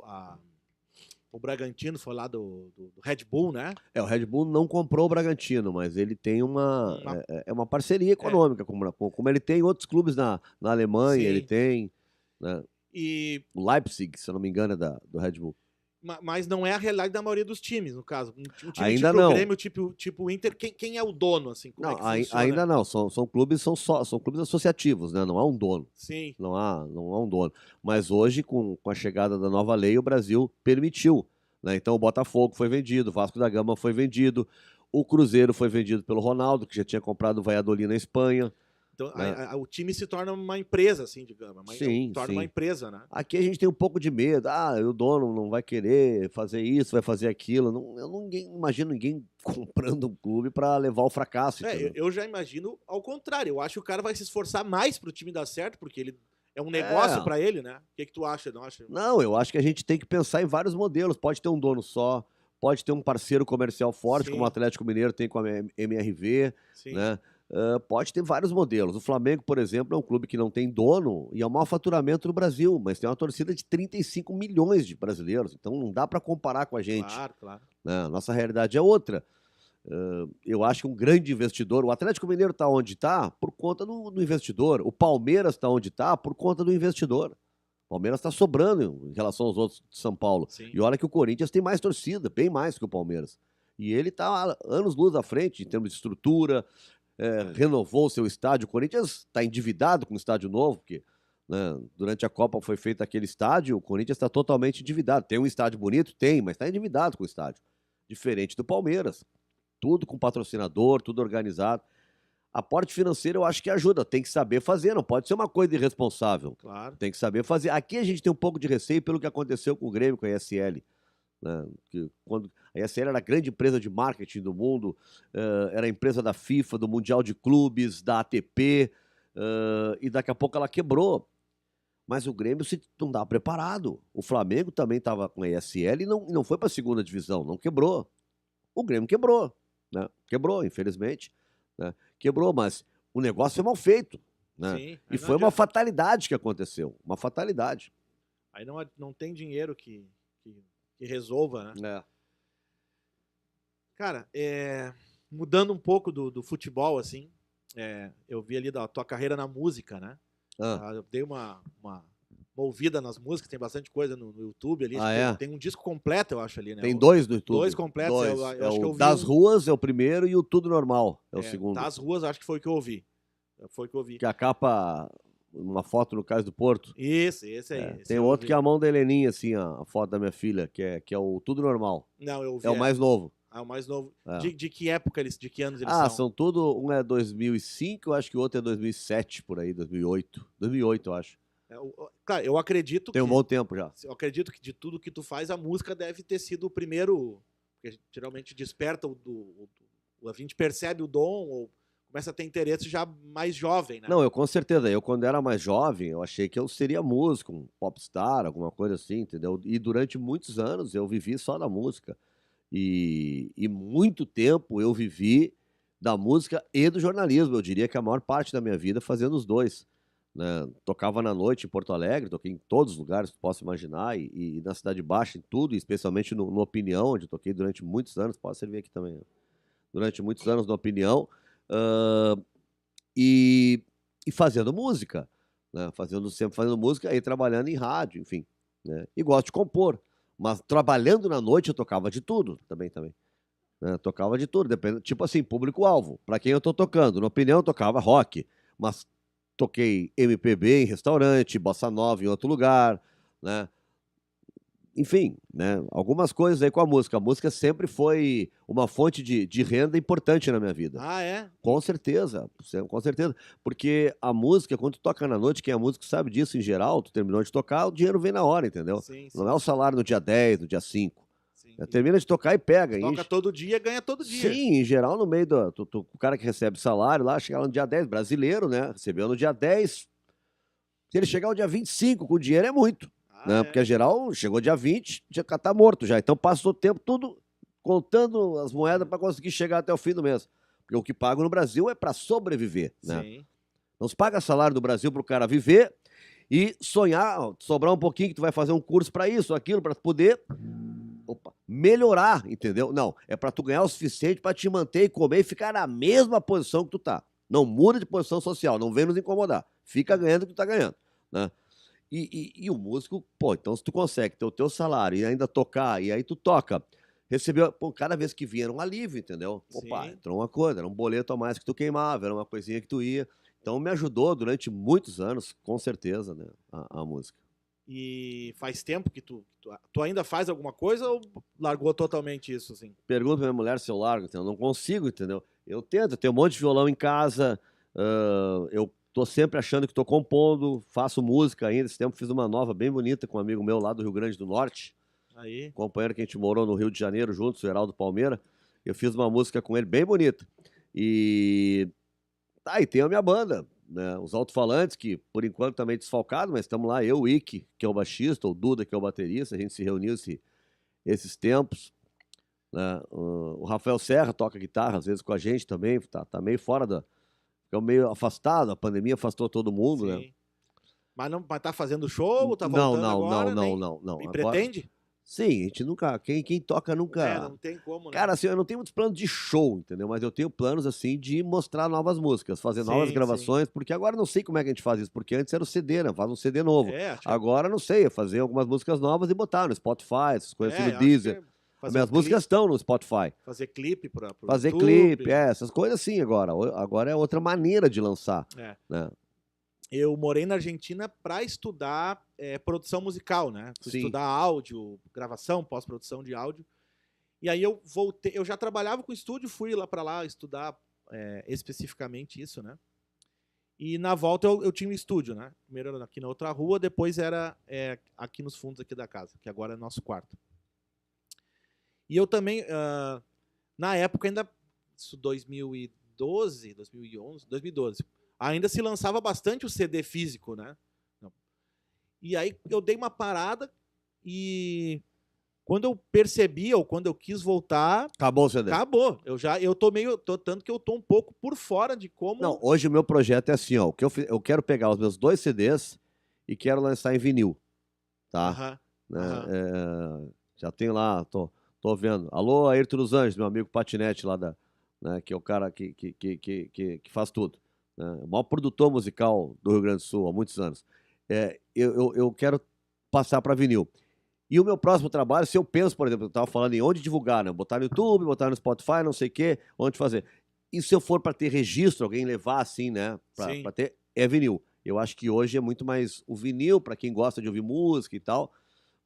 A: Bragantino foi lá do Red Bull, né?
B: O Red Bull não comprou o Bragantino, mas ele tem uma parceria econômica, como ele tem outros clubes na Alemanha, ele tem, né? O Leipzig, se eu não me engano, é do Red Bull.
A: Mas não é a realidade da maioria dos times, no caso. Um time
B: ainda
A: tipo
B: não.
A: o Grêmio, tipo o Inter, quem é o dono, assim? Como
B: não,
A: é que funciona?
B: Ainda não. São clubes, são clubes associativos, né? Não há um dono.
A: Sim.
B: Não há um dono. Mas hoje, com a chegada da nova lei, o Brasil permitiu, né? Então o Botafogo foi vendido, o Vasco da Gama foi vendido, o Cruzeiro foi vendido pelo Ronaldo, que já tinha comprado o Valladolid na Espanha.
A: Então, o time se torna uma empresa, assim, digamos. Torna uma empresa, né?
B: Aqui a gente tem um pouco de medo. O dono não vai querer fazer isso, vai fazer aquilo. Eu não imagino ninguém comprando um clube para levar o fracasso.
A: Eu já imagino ao contrário. Eu acho que o cara vai se esforçar mais pro time dar certo, porque ele é um negócio para ele, né? O que tu acha? Não acha?
B: Não, eu acho que a gente tem que pensar em vários modelos. Pode ter um dono só, pode ter um parceiro comercial forte, como o Atlético Mineiro tem com a MRV, né? Pode ter vários modelos. O Flamengo, por exemplo, é um clube que não tem dono e é o maior faturamento no Brasil, mas tem uma torcida de 35 milhões de brasileiros, então não dá para comparar com a gente.
A: Claro.
B: Né? Nossa realidade é outra. Eu acho que um grande investidor, o Atlético Mineiro está onde está por conta do investidor, o Palmeiras está onde está por conta do investidor. O Palmeiras está sobrando em relação aos outros de São Paulo.
A: Sim.
B: E olha que o Corinthians tem mais torcida, bem mais que o Palmeiras. E ele está anos-luz à frente em termos de estrutura, renovou o seu estádio. O Corinthians está endividado com o estádio novo, porque né, durante a Copa foi feito aquele estádio, o Corinthians está totalmente endividado. Tem um estádio bonito? Tem, mas está endividado com o estádio. Diferente do Palmeiras. Tudo com patrocinador, tudo organizado. A parte financeira eu acho que ajuda, tem que saber fazer, não pode ser uma coisa irresponsável.
A: Claro.
B: Tem que saber fazer. Aqui a gente tem um pouco de receio pelo que aconteceu com o Grêmio, com a ESL. Né? Quando a ESL era a grande empresa de marketing do mundo, era a empresa da FIFA, do Mundial de Clubes, da ATP, e daqui a pouco ela quebrou. Mas o Grêmio não estava preparado. O Flamengo também estava com a ESL e não foi para a segunda divisão, não quebrou. O Grêmio quebrou, né? Quebrou, infelizmente. Né? Quebrou, mas o negócio foi mal feito. Né?
A: Sim,
B: e foi uma fatalidade que aconteceu. Uma fatalidade.
A: Aí não tem dinheiro que resolva, né? Cara, mudando um pouco do futebol, assim, eu vi ali da tua carreira na música, né? Eu dei uma ouvida nas músicas, tem bastante coisa no YouTube ali. Tem um disco completo, eu acho, ali, né?
B: Tem dois no YouTube.
A: Dois completos. Eu acho que eu vi
B: Das Ruas é o primeiro e o Tudo Normal é o segundo.
A: Das Ruas, acho que foi o que eu ouvi.
B: Que a capa, uma foto no Cais do Porto.
A: Esse aí.
B: Tem outro que é a mão da Heleninha, assim, a foto da minha filha, que é o Tudo Normal.
A: Não, eu vi.
B: É o mais novo.
A: O mais novo. De que época de que anos eles
B: são tudo, um é 2005, eu acho que o outro é 2007, por aí, 2008. 2008, eu acho.
A: Claro, eu acredito
B: Tem um bom tempo já.
A: Eu acredito que de tudo que tu faz, a música deve ter sido o primeiro, porque geralmente desperta a gente percebe o dom, ou começa a ter interesse já mais jovem, né?
B: Não, com certeza. Eu, quando era mais jovem, eu achei que eu seria músico, um popstar, alguma coisa assim, entendeu? E durante muitos anos eu vivi só da música. E muito tempo eu vivi da música e do jornalismo. Eu diria que a maior parte da minha vida fazendo os dois. Né? Tocava na noite em Porto Alegre, toquei em todos os lugares que posso imaginar, e na Cidade Baixa, em tudo, especialmente no Opinião, onde toquei durante muitos anos. Pode servir aqui também. Durante muitos anos no Opinião. ah, e fazendo música, né? Sempre fazendo música, aí trabalhando em rádio, enfim, né? E gosto de compor. Mas trabalhando na noite eu tocava de tudo também, né? Tocava de tudo, depende, tipo assim, público-alvo. Pra quem eu tô tocando? Na opinião, eu tocava rock, mas toquei MPB em restaurante, bossa nova em outro lugar, né? Enfim, né? Algumas coisas aí com a música. A música sempre foi uma fonte de renda importante na minha vida.
A: Ah, é?
B: Com certeza, com certeza. Porque a música, quando tu toca na noite, quem é músico sabe disso em geral, tu terminou de tocar, o dinheiro vem na hora, entendeu?
A: Sim,
B: Não é
A: sim,
B: o salário no dia 10, no dia 5.
A: sim.
B: Termina de tocar e pega.
A: Toca todo dia, ganha todo dia.
B: Sim, em geral, no meio do. O cara que recebe salário lá, chega lá no dia 10, brasileiro, né? Recebeu no dia 10. Se ele chegar no dia 25 com o dinheiro, é muito.
A: Ah,
B: Né?
A: é.
B: Porque, em geral, chegou dia 20, já tá morto já. Então passou o tempo tudo contando as moedas para conseguir chegar até o fim do mês. Porque o que pago no Brasil é para sobreviver, né?
A: Sim.
B: Não se paga salário do Brasil para o cara viver e sonhar, sobrar um pouquinho que tu vai fazer um curso para isso, aquilo, para poder melhorar, entendeu? Não, é para tu ganhar o suficiente para te manter e comer e ficar na mesma posição que tu tá. Não muda de posição social, não vem nos incomodar. Fica ganhando o que tu tá ganhando, né? E o músico, pô, então se tu consegue ter o teu salário e ainda tocar, e aí tu toca, recebeu, pô, cada vez que vinha era um alívio, entendeu? Opa,
A: Sim.
B: entrou uma coisa, era um boleto a mais que tu queimava, era uma coisinha que tu ia. Então me ajudou durante muitos anos, com certeza, né, a música.
A: E faz tempo que tu ainda faz alguma coisa ou largou totalmente isso, assim?
B: Pergunto pra minha mulher se eu largo, entendeu? Eu não consigo, entendeu? Eu tento, eu tenho um monte de violão em casa, eu tô sempre achando que tô compondo, faço música ainda. Esse tempo fiz uma nova bem bonita com um amigo meu lá do Rio Grande do Norte,
A: Aí.
B: companheiro que a gente morou no Rio de Janeiro juntos, o Heraldo Palmeira. Eu fiz uma música com ele bem bonita. E tá, e tem a minha banda, né? Os Alto-Falantes, que por enquanto tá meio desfalcado, mas estamos lá, eu, o Ike, que é o baixista, o Duda, que é o baterista, a gente se reuniu esses tempos, né? O Rafael Serra toca guitarra às vezes com a gente também, tá meio fora da. Ficou meio afastado, a pandemia afastou todo mundo, né?
A: Sim. Mas tá fazendo show, tá
B: Não,
A: voltando
B: não, não,
A: agora,
B: não,
A: nem...
B: não, não.
A: E
B: Agora,
A: pretende?
B: sim, a gente nunca. Quem toca
A: É,
B: nunca.
A: não tem como, né?
B: Cara, assim, eu não tenho muitos planos de show, entendeu? Mas eu tenho planos, assim, de mostrar novas músicas, fazer novas
A: Sim, sim.
B: gravações, porque agora eu não sei como é que a gente faz isso, porque antes era o CD, né? Faz um CD novo.
A: É, acho que...
B: Agora, não sei, é fazer algumas músicas novas e botar no Spotify, essas coisas assim, no
A: eu acho que
B: Deezer. As
A: fazer
B: minhas músicas estão no Spotify.
A: fazer clipe pro
B: Fazer
A: YouTube.
B: clipe, essas coisas assim agora. Agora é outra maneira de lançar,
A: É.
B: né?
A: Eu morei na Argentina para estudar produção musical, né? Fui
B: Sim.
A: estudar áudio, gravação, pós-produção de áudio. E aí eu voltei, eu já trabalhava com estúdio, fui lá para lá estudar especificamente isso, né? E na volta eu tinha um estúdio, né? Primeiro era aqui na outra rua, depois era aqui nos fundos aqui da casa, que agora é nosso quarto. E eu também, na época ainda, isso 2012, 2011, 2012, ainda se lançava bastante o CD físico, né? E aí eu dei uma parada e quando eu percebi ou quando eu quis voltar,
B: Acabou o CD.
A: acabou. Eu tô tanto que eu tô um pouco por fora de como.
B: Não, hoje o meu projeto é assim, ó, o que eu quero pegar os meus 2 CDs e quero lançar em vinil, tá?
A: Aham,
B: Né?
A: aham.
B: Já tem lá, tô vendo. Alô, Ayrton dos Anjos, meu amigo patinete lá né, que é o cara que faz tudo, né? O maior produtor musical do Rio Grande do Sul há muitos anos. Eu quero passar para vinil. E o meu próximo trabalho, se eu penso, por exemplo, eu estava falando em onde divulgar, né? Botar no YouTube, botar no Spotify, não sei o quê, onde fazer. E se eu for para ter registro, alguém levar assim, né?
A: Sim.
B: Para ter, é vinil. Eu acho que hoje é muito mais o vinil para quem gosta de ouvir música e tal,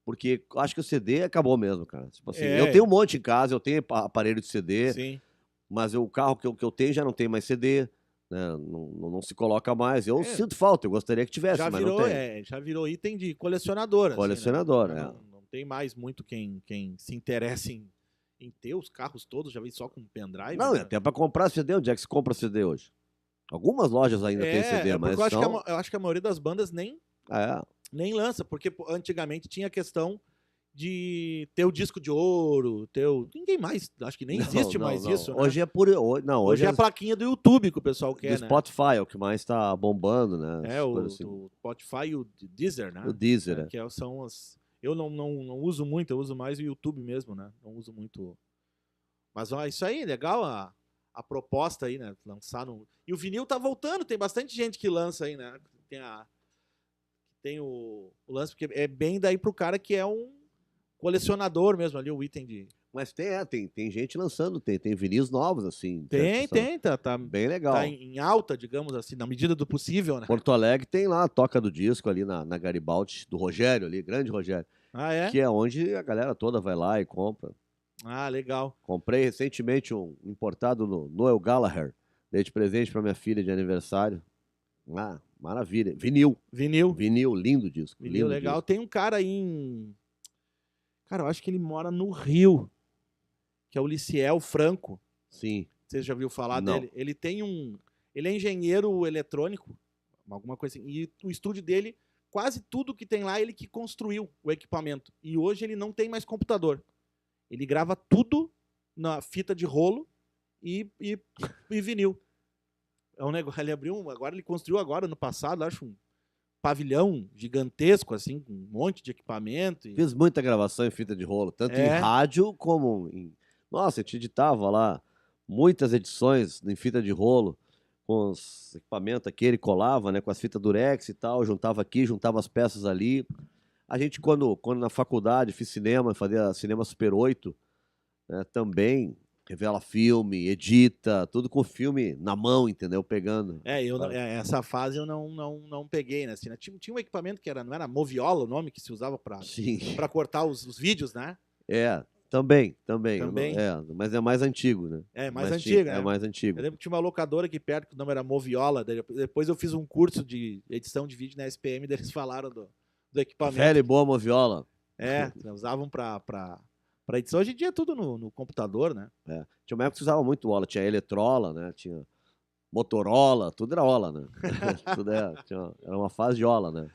B: porque acho que o CD acabou mesmo, cara. Tipo assim, eu tenho um monte em casa, eu tenho aparelho de CD,
A: Sim.
B: mas o carro que eu tenho já não tem mais CD, né? Não se coloca mais. Eu sinto falta, eu gostaria que tivesse, mas não tem.
A: Já virou item de colecionador.
B: Colecionador,
A: assim, né?
B: é.
A: Não tem mais muito quem se interessa em ter os carros todos, já vem só com pendrive.
B: Não,
A: né?
B: até para comprar CD, onde é que se compra CD hoje? Algumas lojas ainda tem CD, mas
A: porque
B: não...
A: eu acho que a maioria das bandas nem lança, porque antigamente tinha a questão de ter o disco de ouro, ninguém mais, acho que nem existe mais isso, né?
B: Hoje é por...
A: Hoje é a plaquinha do YouTube que o pessoal quer,
B: do
A: né?
B: Spotify é o que mais tá bombando, né?
A: O
B: assim.
A: Spotify e o Deezer, né?
B: O Deezer,
A: que são as... Eu não uso muito, eu uso mais o YouTube mesmo, né? Não uso muito... Mas ó, isso aí, legal a a proposta aí, né? Lançar no... E o vinil tá voltando, tem bastante gente que lança aí, né? Tem o lance, porque é bem daí pro cara que é um colecionador mesmo ali, o item de...
B: Mas tem gente lançando, tem vinis novos, assim.
A: Tá
B: bem legal.
A: Tá em alta, digamos assim, na medida do possível, né?
B: Porto Alegre tem lá a Toca do Disco ali na Garibaldi, do Rogério ali, grande Rogério.
A: Ah, é?
B: Que é onde a galera toda vai lá e compra.
A: Ah, legal.
B: Comprei recentemente um importado no Noel Gallagher. Dei de presente pra minha filha de aniversário. Ah, maravilha. Vinil, lindo disco.
A: Vinil
B: lindo
A: legal.
B: disco.
A: Tem um cara aí em... Cara, eu acho que ele mora no Rio, que é o Liciel Franco.
B: Sim.
A: Você já viu falar
B: Não.
A: dele? Ele é engenheiro eletrônico, alguma coisa assim. E o estúdio dele, quase tudo que tem lá, ele que construiu o equipamento. E hoje ele não tem mais computador. Ele grava tudo na fita de rolo e vinil. É um negócio. Ele construiu agora no passado, acho um pavilhão gigantesco, assim, com um monte de equipamento.
B: Fiz muita gravação em fita de rolo, tanto em rádio como em... Nossa, a gente editava lá muitas edições em fita de rolo, com os equipamentos aqui, ele colava, né, com as fitas durex e tal, juntava aqui, juntava as peças ali. A gente, quando na faculdade fiz cinema, fazia Cinema Super 8, né, também revela filme, edita, tudo com filme na mão, entendeu? Pegando.
A: Essa fase eu não peguei, né? Assim, né? Tinha um equipamento que não era Moviola o nome que se usava para cortar os vídeos, né?
B: Também. Mas é mais antigo, né?
A: É mais antigo, né?
B: É mais antigo.
A: Eu lembro que tinha uma locadora aqui perto que o nome era Moviola. Depois eu fiz um curso de edição de vídeo na SPM, eles falaram do equipamento.
B: Velha e boa Moviola.
A: Usavam para edição. Hoje em dia é tudo no computador, né?
B: Tinha uma época que usava muito Ola, tinha Eletrola, né? Tinha Motorola, tudo era Ola, né? Tudo era uma fase de Ola, né?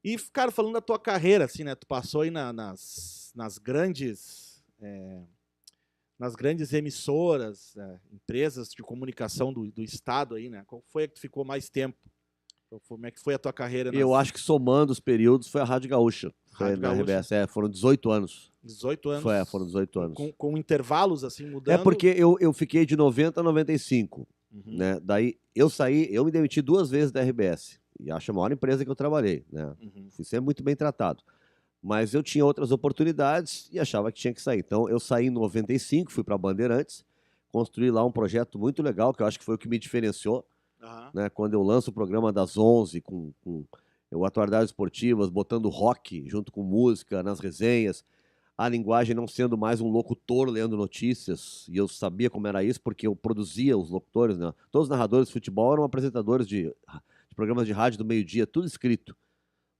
A: E, cara, falando da tua carreira, assim, né? Tu passou aí nas grandes emissoras, empresas de comunicação do estado aí, né? Qual foi a que tu ficou mais tempo? Como é que foi a tua carreira?
B: Eu acho que somando os períodos foi a Rádio Gaúcha. Foi na RBS, foram 18 anos.
A: 18 anos?
B: Foram 18 anos.
A: Com intervalos, assim, mudando?
B: Porque eu fiquei de 90 a 95. Né? Daí eu me demiti 2 vezes da RBS. E acho a maior empresa que eu trabalhei. Né? Fui sempre muito bem tratado. Mas eu tinha outras oportunidades e achava que tinha que sair. Então eu saí em 95, fui para Bandeirantes, construí lá um projeto muito legal, que eu acho que foi o que me diferenciou. Né? Quando eu lanço o programa das 11 com o Atualidades Esportivas, botando rock junto com música nas resenhas, a linguagem não sendo mais um locutor lendo notícias, e eu sabia como era isso, porque eu produzia os locutores, né? Todos os narradores de futebol eram apresentadores de programas de rádio do meio-dia, tudo escrito.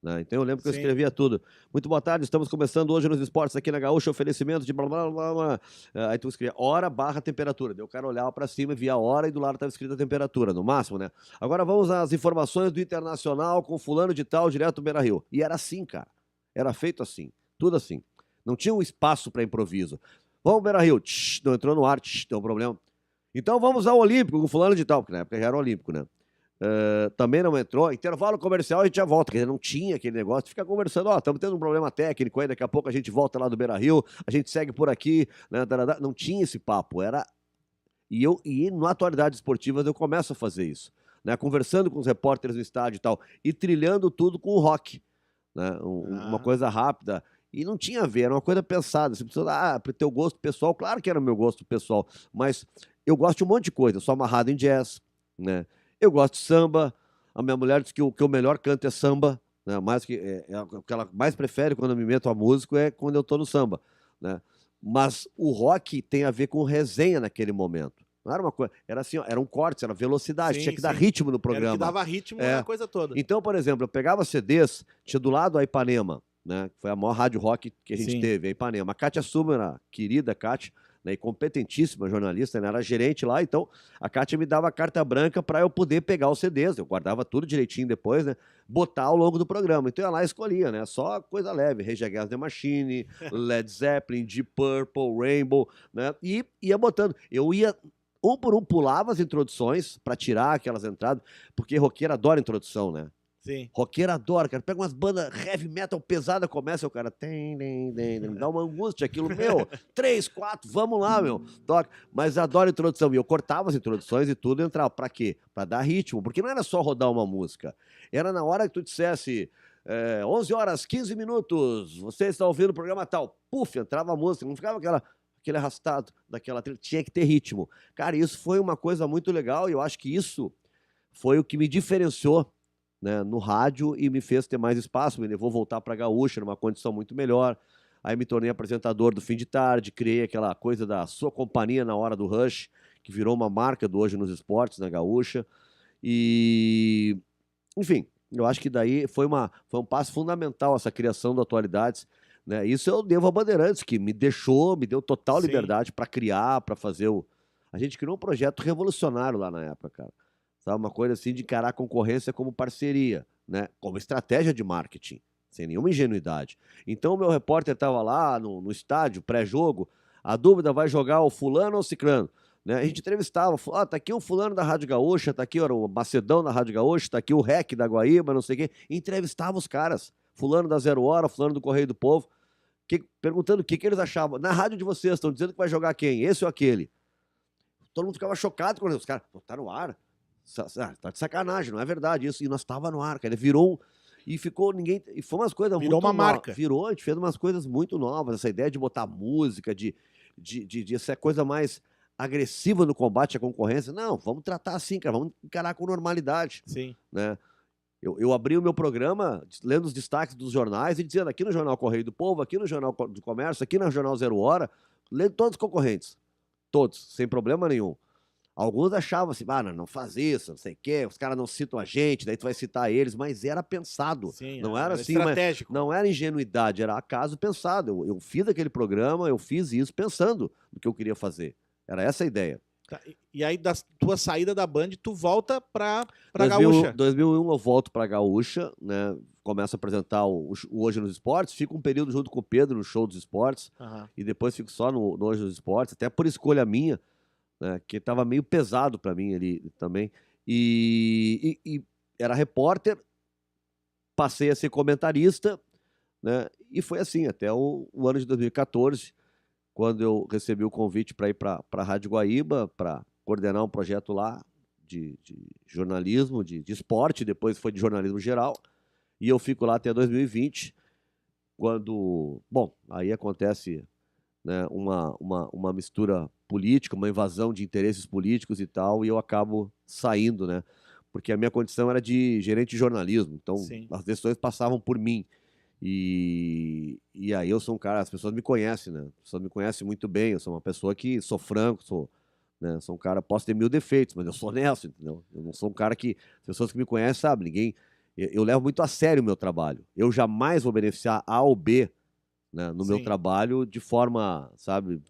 B: Né? Então eu lembro que eu escrevia tudo. Muito boa tarde, estamos começando hoje nos esportes aqui na Gaúcha, oferecimento de blá blá blá blá. Aí tu escrevia hora barra temperatura. Daí o cara olhava para cima e via a hora e do lado estava escrita a temperatura, no máximo, né? Agora vamos às informações do Internacional com fulano de tal, direto do Beira-Rio. E era assim, cara. Era feito assim. Tudo assim. Não tinha um espaço para improviso. Vamos, Beira-Rio. Não entrou no ar, tem um problema. Então vamos ao Olímpico com fulano de tal, porque na época já era Olímpico, né? Também não entrou. Intervalo comercial, a gente já volta. Quer dizer, não tinha aquele negócio de ficar conversando. Estamos tendo um problema técnico aí, daqui a pouco a gente volta lá do Beira-Rio, a gente segue por aqui. Né? Não tinha esse papo. E no Atualidades Esportivas eu começo a fazer isso. Né? Conversando com os repórteres no estádio e tal. E trilhando tudo com o rock. Né? Uma coisa rápida. E não tinha a ver, era uma coisa pensada. Você precisa, para o teu gosto pessoal, claro que era o meu gosto pessoal, mas eu gosto de um monte de coisa. Eu sou amarrado em jazz, né? Eu gosto de samba. A minha mulher diz que o que eu melhor canto é samba, né? O que ela mais prefere quando eu me meto a músico é quando eu estou no samba, né? Mas o rock tem a ver com resenha naquele momento. Não era uma coisa, era assim, era um corte, era velocidade, tinha que dar ritmo no programa.
A: Era que dava ritmo na coisa toda.
B: Então, por exemplo, eu pegava CDs, tinha do lado a Ipanema, né? Foi a maior rádio rock que a gente teve, a Ipanema. A Kátia Sumer, a querida Kátia, né, e competentíssima jornalista, né, era gerente lá, então a Kátia me dava a carta branca para eu poder pegar os CDs, eu guardava tudo direitinho depois, né, botar ao longo do programa. Então eu ia lá e escolhia, né, só coisa leve, Rage Against the Machine, Led Zeppelin, Deep Purple, Rainbow, né, e ia botando. Eu ia um por um, pulava as introduções para tirar aquelas entradas, porque roqueiro adora introdução, né?
A: Sim.
B: Roqueiro adora, cara. Pega umas bandas heavy metal pesada, começa o cara. Me dá uma angústia aquilo, meu. 3, 4, vamos lá, meu. Toca. Mas adoro introdução. E eu cortava as introduções e tudo e entrava. Pra quê? Pra dar ritmo. Porque não era só rodar uma música. Era na hora que tu dissesse 11 horas, 15 minutos, você está ouvindo o programa tal. Puf, entrava a música. Não ficava aquele arrastado daquela trilha. Tinha que ter ritmo. Cara, isso foi uma coisa muito legal e eu acho que isso foi o que me diferenciou, né, no rádio e me fez ter mais espaço, me levou a voltar para a Gaúcha numa condição muito melhor. Aí me tornei apresentador do fim de tarde, criei aquela coisa da sua companhia na hora do Rush, que virou uma marca do Hoje nos Esportes, na Gaúcha. E, enfim, eu acho que daí foi um passo fundamental essa criação do Atualidades, né? Isso eu devo a Bandeirantes, que me deu total
A: Sim.
B: liberdade para criar, para fazer o... A gente criou um projeto revolucionário lá na época, cara. Sabe, uma coisa assim de encarar a concorrência como parceria, né? Como estratégia de marketing, sem nenhuma ingenuidade. Então o meu repórter estava lá no estádio, pré-jogo, a dúvida, vai jogar o fulano ou o ciclano? Né? A gente entrevistava, tá aqui o fulano da Rádio Gaúcha, tá aqui o Macedão da Rádio Gaúcha, tá aqui o Rec da Guaíba, não sei o quê. Entrevistava os caras, fulano da Zero Hora, fulano do Correio do Povo, perguntando o que eles achavam. Na rádio de vocês, estão dizendo que vai jogar quem? Esse ou aquele? Todo mundo ficava chocado com os caras. Tá no ar. Tá de sacanagem, não é verdade isso. E nós tava no ar, cara. Ele virou e ficou ninguém. E foi umas coisas
A: Virou
B: muito
A: uma marca.
B: Virou, a gente fez umas coisas muito novas. Essa ideia de botar música, de essa coisa mais agressiva no combate à concorrência. Não, vamos tratar assim, cara. Vamos encarar com normalidade.
A: Sim.
B: Né? Eu abri o meu programa lendo os destaques dos jornais e dizendo aqui no Jornal Correio do Povo, aqui no Jornal do Comércio, aqui no Jornal Zero Hora, lendo todos os concorrentes. Todos, sem problema nenhum. Alguns achavam assim, não faz isso, não sei o quê, os caras não citam a gente, daí tu vai citar eles, mas era pensado.
A: Sim,
B: não era assim,
A: estratégico.
B: Não era ingenuidade, era acaso pensado. Eu fiz aquele programa, eu fiz isso pensando no que eu queria fazer. Era essa a ideia.
A: Tá, e aí, da tua saída da Band, tu volta pra Gaúcha.
B: 2001 eu volto pra Gaúcha, né? Começo a apresentar o Hoje nos Esportes, fico um período junto com o Pedro no Show dos Esportes, e depois fico só no Hoje nos Esportes, até por escolha minha, né, que estava meio pesado para mim ali também. E era repórter, passei a ser comentarista, né, e foi assim até o ano de 2014, quando eu recebi o convite para ir para a Rádio Guaíba, para coordenar um projeto lá de jornalismo, de esporte, depois foi de jornalismo geral, e eu fico lá até 2020, quando, bom, aí acontece, né, uma mistura política, uma invasão de interesses políticos e tal, e eu acabo saindo, né? Porque a minha condição era de gerente de jornalismo, então
A: Sim.
B: As decisões passavam por mim. E aí eu sou um cara, as pessoas me conhecem, né? As pessoas me conhecem muito bem, eu sou uma pessoa que sou franco, sou um cara, posso ter 1000 defeitos, mas eu sou honesto, entendeu? Eu não sou um cara que, as pessoas que me conhecem sabem, eu levo muito a sério o meu trabalho. Eu jamais vou beneficiar A ou B, né, no meu trabalho de forma, sabe,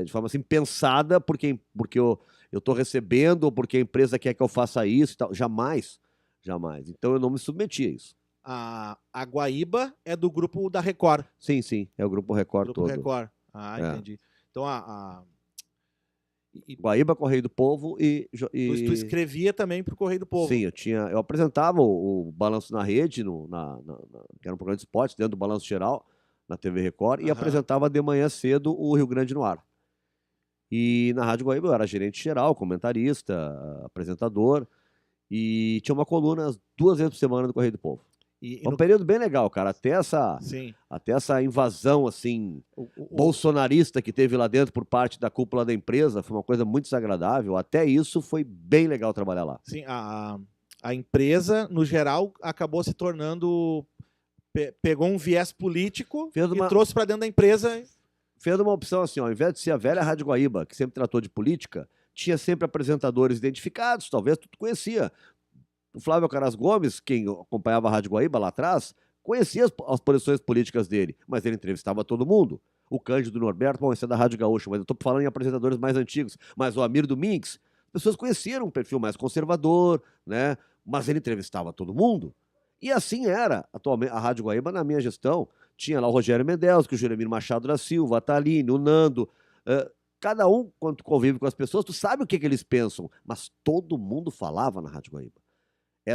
B: de forma assim, pensada, porque eu estou recebendo, ou porque a empresa quer que eu faça isso e tal. Jamais. Então eu não me submeti a isso.
A: A Guaíba é do grupo da Record.
B: Sim, é o grupo Record todo.
A: Record. Entendi. Então
B: Guaíba, Correio do Povo e...
A: Tu escrevia também para o Correio do Povo.
B: Sim, eu apresentava o Balanço na Rede, que era um programa de esportes, dentro do Balanço Geral, na TV Record, e apresentava de manhã cedo o Rio Grande no Ar. E na Rádio Guaíba eu era gerente geral, comentarista, apresentador, e tinha uma coluna 2 vezes por semana do Correio do Povo. Um período bem legal, cara, até essa invasão, assim, bolsonarista que teve lá dentro por parte da cúpula da empresa, foi uma coisa muito desagradável, até isso foi bem legal trabalhar lá.
A: Sim, a empresa, no geral, acabou se tornando... Pegou um viés político e trouxe para dentro da empresa.
B: Fez uma opção assim, ao invés de ser a velha Rádio Guaíba, que sempre tratou de política, tinha sempre apresentadores identificados, talvez tu conhecia. O Flávio Caras Gomes, quem acompanhava a Rádio Guaíba lá atrás, conhecia as posições políticas dele, mas ele entrevistava todo mundo. O Cândido Norberto, bom, esse é da Rádio Gaúcha, mas eu estou falando em apresentadores mais antigos. Mas o Amir Domingues, as pessoas conheciam um perfil mais conservador, né? Mas ele entrevistava todo mundo. E assim era, atualmente, a Rádio Guaíba, na minha gestão, tinha lá o Rogério Mendelski, o Jeremir Machado da Silva, a Thaline, o Nando. Cada um, quando tu convive com as pessoas, tu sabe o que eles pensam, mas todo mundo falava na Rádio Guaíba.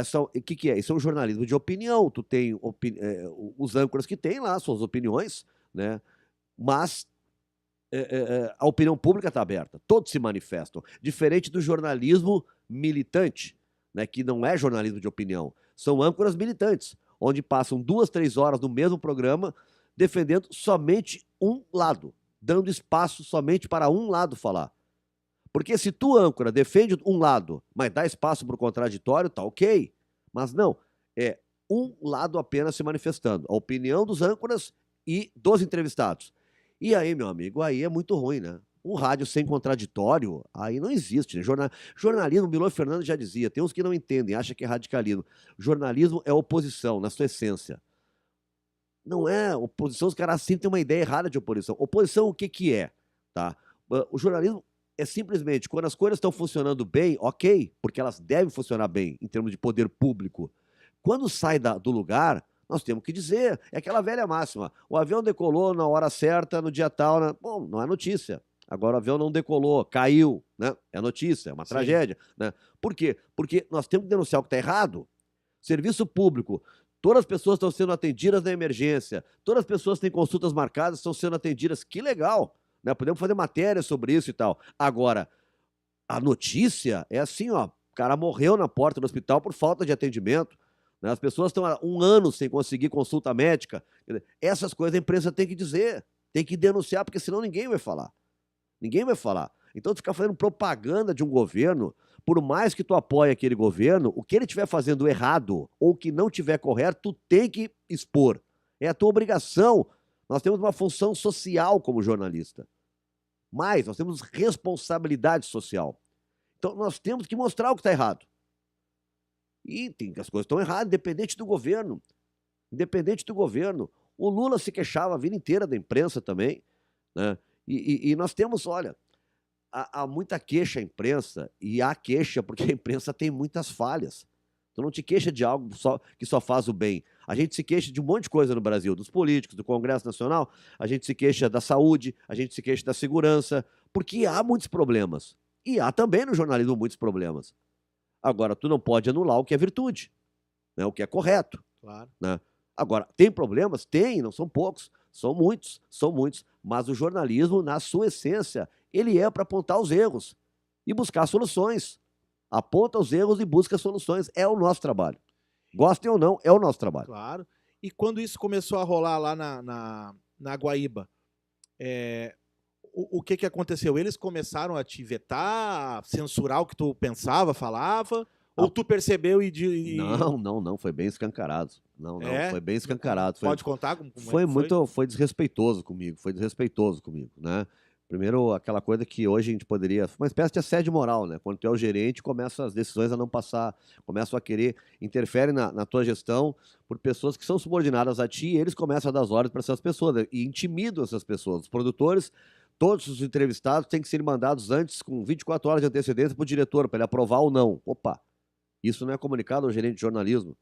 B: O que é? Isso é um jornalismo de opinião. Tu tem os âncoras que têm lá suas opiniões, né? Mas a opinião pública está aberta, todos se manifestam. Diferente do jornalismo militante, né? Que não é jornalismo de opinião, são âncoras militantes, onde passam 2, 3 horas no mesmo programa defendendo somente um lado, dando espaço somente para um lado falar. Porque se tu, âncora, defende um lado, mas dá espaço para o contraditório, tá ok. Mas não, é um lado apenas se manifestando. A opinião dos âncoras e dos entrevistados. E aí, meu amigo, aí é muito ruim, né? Um rádio sem contraditório, aí não existe. Né? Jornalismo, Milor Fernandes já dizia, tem uns que não entendem, acham que é radicalismo. Jornalismo é oposição, na sua essência. Não é oposição, os caras sempre têm uma ideia errada de oposição. Oposição, o que que é? Tá? O jornalismo é simplesmente quando as coisas estão funcionando bem, ok, porque elas devem funcionar bem em termos de poder público. Quando sai do lugar, nós temos que dizer, é aquela velha máxima, o avião decolou na hora certa, no dia tal, né? Bom, não é notícia. Agora o avião não decolou, caiu, né? É notícia, é uma tragédia, né? Por quê? Porque nós temos que denunciar o que está errado. Serviço público, todas as pessoas estão sendo atendidas na emergência, todas as pessoas que têm consultas marcadas estão sendo atendidas, que legal, né? Podemos fazer matéria sobre isso e tal. Agora, a notícia é assim, ó, o cara morreu na porta do hospital por falta de atendimento, né? As pessoas estão há 1 ano sem conseguir consulta médica. Essas coisas a imprensa tem que dizer, tem que denunciar, porque senão ninguém vai falar. Ninguém vai falar. Então, tu ficar fazendo propaganda de um governo, por mais que tu apoie aquele governo, o que ele estiver fazendo errado ou que não estiver correto, tu tem que expor. É a tua obrigação. Nós temos uma função social como jornalista. Mas nós temos responsabilidade social. Então, nós temos que mostrar o que está errado. E as coisas estão erradas, independente do governo. Independente do governo. O Lula se queixava a vida inteira da imprensa também, né? E nós temos, olha, há muita queixa à imprensa, e há queixa porque a imprensa tem muitas falhas. Tu não te queixa de algo que só faz o bem. A gente se queixa de um monte de coisa no Brasil, dos políticos, do Congresso Nacional, a gente se queixa da saúde, a gente se queixa da segurança, porque há muitos problemas. E há também no jornalismo muitos problemas. Agora, tu não pode anular o que é virtude, né? O que é correto.
A: Claro.
B: Né? Agora, tem problemas? Tem, não são poucos, são muitos, mas o jornalismo, na sua essência, ele é para apontar os erros e buscar soluções. Aponta os erros e busca soluções. É o nosso trabalho. Gostem ou não, é o nosso trabalho.
A: Claro. E quando isso começou a rolar lá na Guaíba, o que aconteceu? Eles começaram a te vetar, a censurar o que tu pensava, falava? Ou tu percebeu e...
B: Não, foi bem escancarado. Não, foi bem escancarado.
A: Pode contar como
B: foi desrespeitoso comigo, né? Primeiro, aquela coisa que hoje a gente poderia... Uma espécie de assédio moral, né? Quando tu é o gerente, começam as decisões a não passar, começam a querer, interferem na tua gestão por pessoas que são subordinadas a ti, e eles começam a dar as ordens para essas pessoas, né? E intimidam essas pessoas. Os produtores, todos os entrevistados têm que ser mandados antes, com 24 horas de antecedência, para o diretor, para ele aprovar ou não. Opa! Isso não é comunicado ao gerente de jornalismo.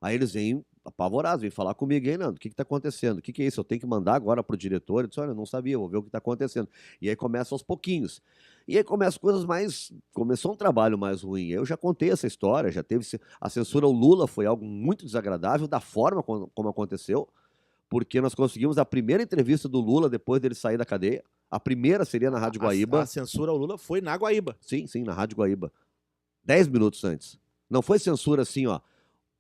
B: Aí eles vêm apavorados, vêm falar comigo, e aí, Nando, o que está acontecendo? O que é isso? Eu tenho que mandar agora para o diretor? Eu disse, olha, eu não sabia, vou ver o que está acontecendo. E aí começa aos pouquinhos. E aí começam coisas mais... Começou um trabalho mais ruim. Eu já contei essa história, já teve... A censura ao Lula foi algo muito desagradável, da forma como aconteceu, porque nós conseguimos a primeira entrevista do Lula depois dele sair da cadeia. A primeira seria na Rádio Guaíba.
A: A censura ao Lula foi na Guaíba.
B: Sim, na Rádio Guaíba. 10 minutos antes. Não foi censura assim, ó.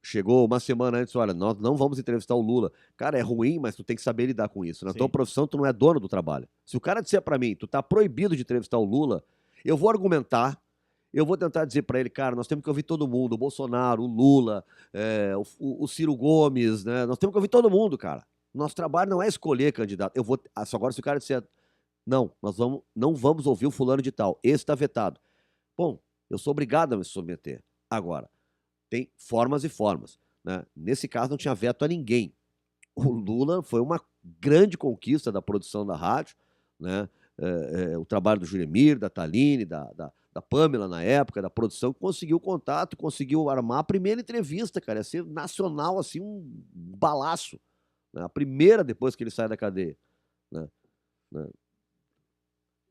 B: Chegou uma semana antes, olha, nós não vamos entrevistar o Lula. Cara, é ruim, mas tu tem que saber lidar com isso. Na tua profissão, tu não é dono do trabalho. Se o cara disser pra mim, tu tá proibido de entrevistar o Lula, eu vou argumentar, eu vou tentar dizer pra ele, cara, nós temos que ouvir todo mundo, o Bolsonaro, o Lula, o Ciro Gomes, né? Nós temos que ouvir todo mundo, cara. Nosso trabalho não é escolher candidato. Agora, se o cara disser, não, não vamos ouvir o fulano de tal, esse tá vetado. Bom, eu sou obrigado a me submeter. Agora, tem formas e formas, né? Nesse caso, não tinha veto a ninguém. O Lula foi uma grande conquista da produção da rádio, né? O trabalho do Juremir, da Thaline, da Pamela na época, da produção, que conseguiu contato, conseguiu armar a primeira entrevista, cara. Ia ser nacional, assim, um balaço. Né? A primeira depois que ele sai da cadeia. Né?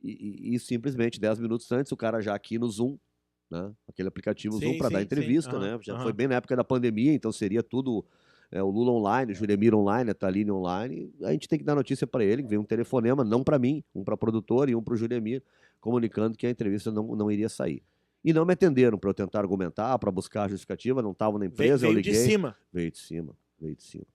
B: E simplesmente, 10 minutos antes, o cara já aqui no Zoom, né? Aquele aplicativo Zoom
A: Sim,
B: para dar
A: sim, sim.
B: entrevista,
A: Aham,
B: né? Já foi
A: aham.
B: bem na época da pandemia, então seria tudo o Lula online, o Juremir online, a Thaline online. A gente tem que dar notícia para ele, que veio um telefonema, não para mim, um para a produtora e um para o Juremir, comunicando que a entrevista não iria sair. E não me atenderam para eu tentar argumentar, para buscar a justificativa, não estavam na empresa, eu
A: Veio de
B: liguei.
A: cima.
B: Veio de cima, veio de cima.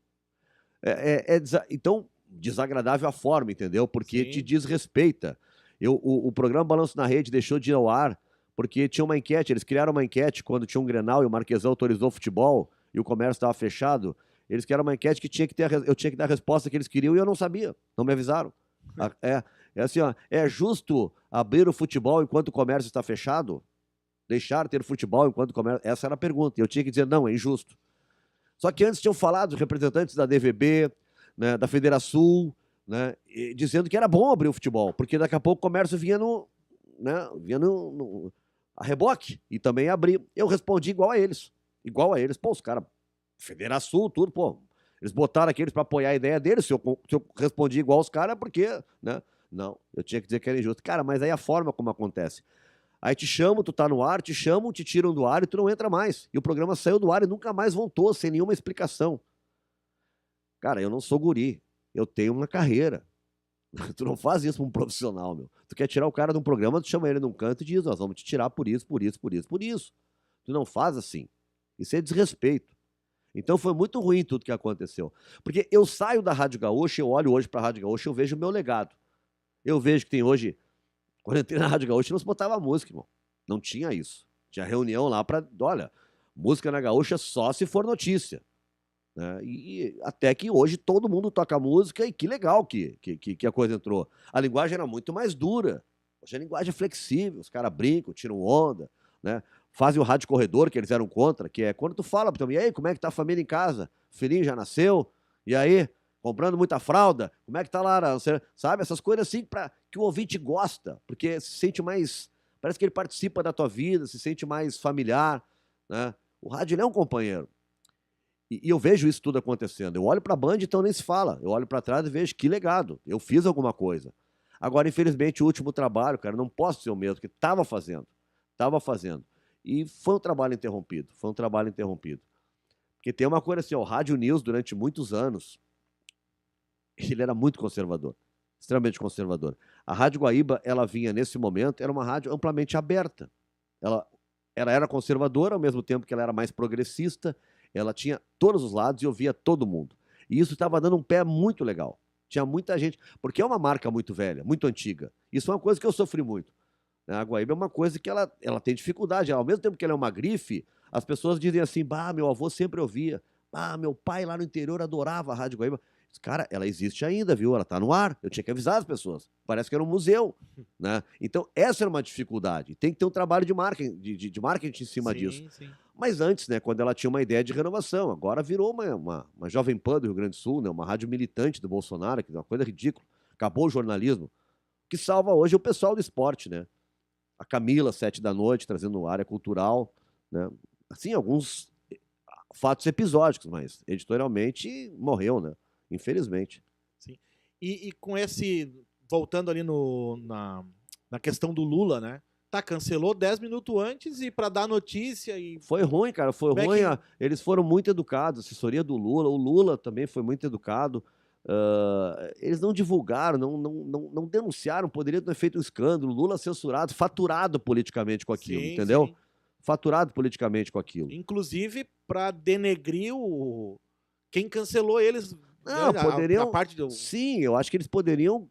B: Então, desagradável a forma, entendeu? Porque te
A: Sim.
B: desrespeita. O programa Balanço na Rede deixou de ir ao ar porque tinha uma enquete, eles criaram uma enquete quando tinha um Grenal e o Marquesão autorizou o futebol e o comércio estava fechado. Eles criaram uma enquete que eu tinha que dar a resposta que eles queriam e eu não sabia, não me avisaram. É assim, ó, é justo abrir o futebol enquanto o comércio está fechado? Deixar ter futebol enquanto o comércio... Essa era a pergunta. Eu tinha que dizer, não, é injusto. Só que antes tinham falado os representantes da DVB, né, da Federação, né, dizendo que era bom abrir o futebol, porque daqui a pouco o comércio vinha a reboque e também abrir. Eu respondi igual a eles. Igual a eles. Pô, os caras, Federação, tudo, pô. Eles botaram aqueles para apoiar a ideia deles. Se eu respondi igual aos caras, porque, né? Não, eu tinha que dizer que era injusto. Cara, mas aí a forma como acontece. Aí te chamam, tu tá no ar, te chamam, te tiram do ar e tu não entra mais. E o programa saiu do ar e nunca mais voltou, sem nenhuma explicação. Cara, eu não sou guri. Eu tenho uma carreira. Tu não faz isso pra um profissional, meu. Tu quer tirar o cara de um programa, tu chama ele num canto e diz, nós vamos te tirar por isso, por isso, por isso, por isso. Tu não faz assim. Isso é desrespeito. Então foi muito ruim tudo que aconteceu. Porque eu saio da Rádio Gaúcha, eu olho hoje pra Rádio Gaúcha, eu vejo o meu legado. Eu vejo que tem hoje... Quando eu entrei na Rádio Gaúcha, não se botava música, irmão. Não tinha isso. Tinha reunião lá pra... Olha, música na Gaúcha só se for notícia. Né? E até que hoje todo mundo toca música e que legal que a coisa entrou. A linguagem era muito mais dura. Hoje a linguagem é flexível, os caras brincam, tiram onda, né? Fazem o rádio corredor, que eles eram contra, que é quando tu fala, então, e aí, como é que tá a família em casa? O filhinho já nasceu? E aí, comprando muita fralda? Como é que tá lá? Sabe, essas coisas assim que o ouvinte gosta, porque se sente mais, parece que ele participa da tua vida, se sente mais familiar, né? O rádio ele é um companheiro. E eu vejo isso tudo acontecendo. Eu olho para a Band, então nem se fala. Eu olho para trás e vejo que legado. Eu fiz alguma coisa. Agora, infelizmente, o último trabalho, cara, não posso ser o mesmo, que estava fazendo. Estava fazendo. E foi um trabalho interrompido. Foi um trabalho interrompido. Porque tem uma coisa assim, ó, o Rádio News, durante muitos anos, ele era muito conservador. Extremamente conservador. A Rádio Guaíba, ela vinha nesse momento, era uma rádio amplamente aberta. Ela era conservadora, ao mesmo tempo que ela era mais progressista. Ela tinha todos os lados e ouvia todo mundo. E isso estava dando um pé muito legal. Tinha muita gente, porque é uma marca muito velha, muito antiga. Isso é uma coisa que eu sofri muito. A Guaíba é uma coisa que ela tem dificuldade. Ao mesmo tempo que ela é uma grife, as pessoas dizem assim, bah, meu avô sempre ouvia. Bah, meu pai lá no interior adorava a Rádio Guaíba. Cara, ela existe ainda, viu? Ela está no ar. Eu tinha que avisar as pessoas. Parece que era um museu, né? Então, essa era uma dificuldade. Tem que ter um trabalho de marketing, de marketing em cima disso.
A: Sim.
B: Mas antes, né, quando ela tinha uma ideia de renovação, agora virou uma Jovem Pan do Rio Grande do Sul, né, uma rádio militante do Bolsonaro, que é uma coisa ridícula. Acabou o jornalismo. O que salva hoje é o pessoal do esporte, né? A Camila, 7 da noite, trazendo área cultural, né? Assim, alguns fatos episódicos, mas editorialmente morreu, né? Infelizmente.
A: Sim. E com esse, voltando ali na questão do Lula, né? Tá, cancelou 10 minutos antes e para dar notícia e...
B: Foi ruim, cara, foi ruim. Eles foram muito educados, assessoria do Lula. O Lula também foi muito educado. Eles não divulgaram, não denunciaram, poderiam ter feito um escândalo. Lula censurado, faturado politicamente com aquilo,
A: Sim,
B: entendeu?
A: sim.
B: Faturado politicamente com aquilo.
A: Inclusive para denegrir quem cancelou eles.
B: Não,
A: né,
B: poderiam.
A: a parte do...
B: Sim, eu acho que eles poderiam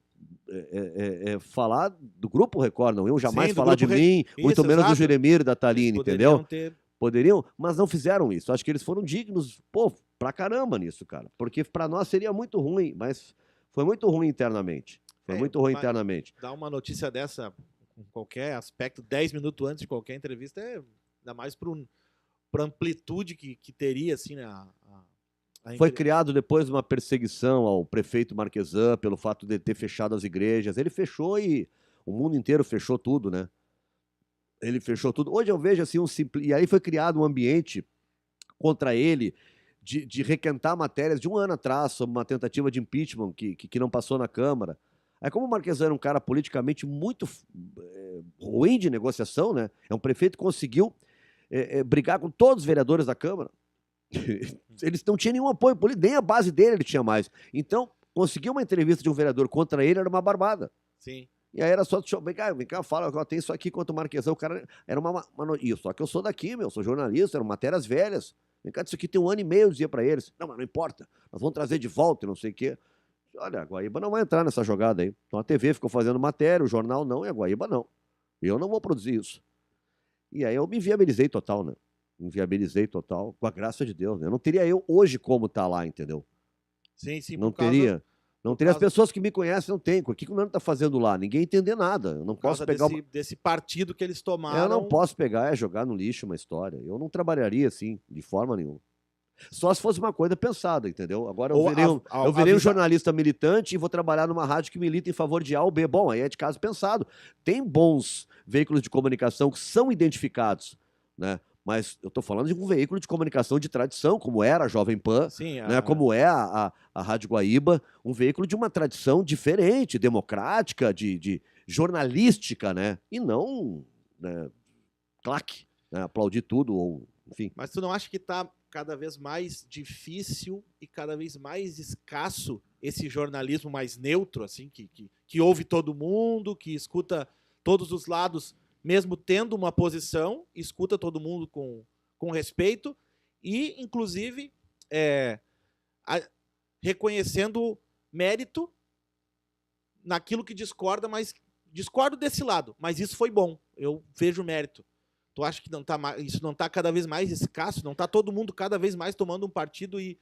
B: falar do Grupo Record, não iam jamais
A: Sim, do
B: falar de
A: Grupo
B: mim,
A: Isso,
B: muito menos do
A: exato.
B: Juremir e da
A: Eles
B: Thaline,
A: poderiam
B: entendeu?
A: ter...
B: Poderiam, mas não fizeram isso. Acho que eles foram dignos, pô, pra caramba nisso, cara. Porque pra nós seria muito ruim, mas foi muito ruim internamente. Foi muito ruim internamente.
A: Dar uma notícia dessa com qualquer aspecto, 10 minutos antes de qualquer entrevista, ainda mais para amplitude que teria, assim, né,
B: Foi criado depois uma perseguição ao prefeito Marquesan pelo fato de ter fechado as igrejas. Ele fechou e o mundo inteiro fechou tudo, né? Ele fechou tudo. Hoje eu vejo assim E aí foi criado um ambiente contra ele de requentar matérias de um ano atrás sobre uma tentativa de impeachment que não passou na Câmara. Aí como o Marquesan era um cara politicamente muito ruim de negociação, né? É um prefeito que conseguiu brigar com todos os vereadores da Câmara. Eles não tinham nenhum apoio político, nem a base dele ele tinha mais. Então, conseguir uma entrevista de um vereador contra ele era uma barbada.
A: Sim.
B: E aí era só, vem cá, fala, eu tenho isso aqui contra o Marquesão. O cara era isso, só que eu sou daqui, sou jornalista, eram matérias velhas. Vem cá, isso aqui tem 1 ano e meio, eu dizia pra eles. Não, mas não importa, nós vamos trazer de volta e não sei o quê. Olha, a Guaíba não vai entrar nessa jogada aí. Então a TV ficou fazendo matéria, o jornal não, e a Guaíba não. Eu não vou produzir isso. E aí eu me inviabilizei total, né? Inviabilizei total, com a graça de Deus, né? Não teria eu hoje como estar lá, entendeu?
A: Sim, sim.
B: Não teria. Não teria. As pessoas que me conhecem não tem. O que o Nando está fazendo lá? Ninguém entender nada. Eu não posso pegar
A: desse partido que eles tomaram.
B: Eu não posso pegar e jogar no lixo uma história. Eu não trabalharia assim, de forma nenhuma. Só se fosse uma coisa pensada, entendeu? Agora eu virei um jornalista militante e vou trabalhar numa rádio que milita em favor de A ou B. Bom, aí é de caso pensado. Tem bons veículos de comunicação que são identificados, né? Mas eu estou falando de um veículo de comunicação de tradição, como era a Jovem Pan, sim, né? Como é a Rádio Guaíba, um veículo de uma tradição diferente, democrática, de jornalística, né? E não, né, claque, né? Aplaudir tudo, ou enfim.
A: Mas tu não acha que está cada vez mais difícil e cada vez mais escasso esse jornalismo mais neutro, assim, que ouve todo mundo, que escuta todos os lados, mesmo tendo uma posição, escuta todo mundo com respeito e, inclusive, reconhecendo mérito naquilo que discorda, mas discordo desse lado, mas isso foi bom, eu vejo mérito. Tu acha que isso não está cada vez mais escasso? Não está todo mundo cada vez mais tomando um partido e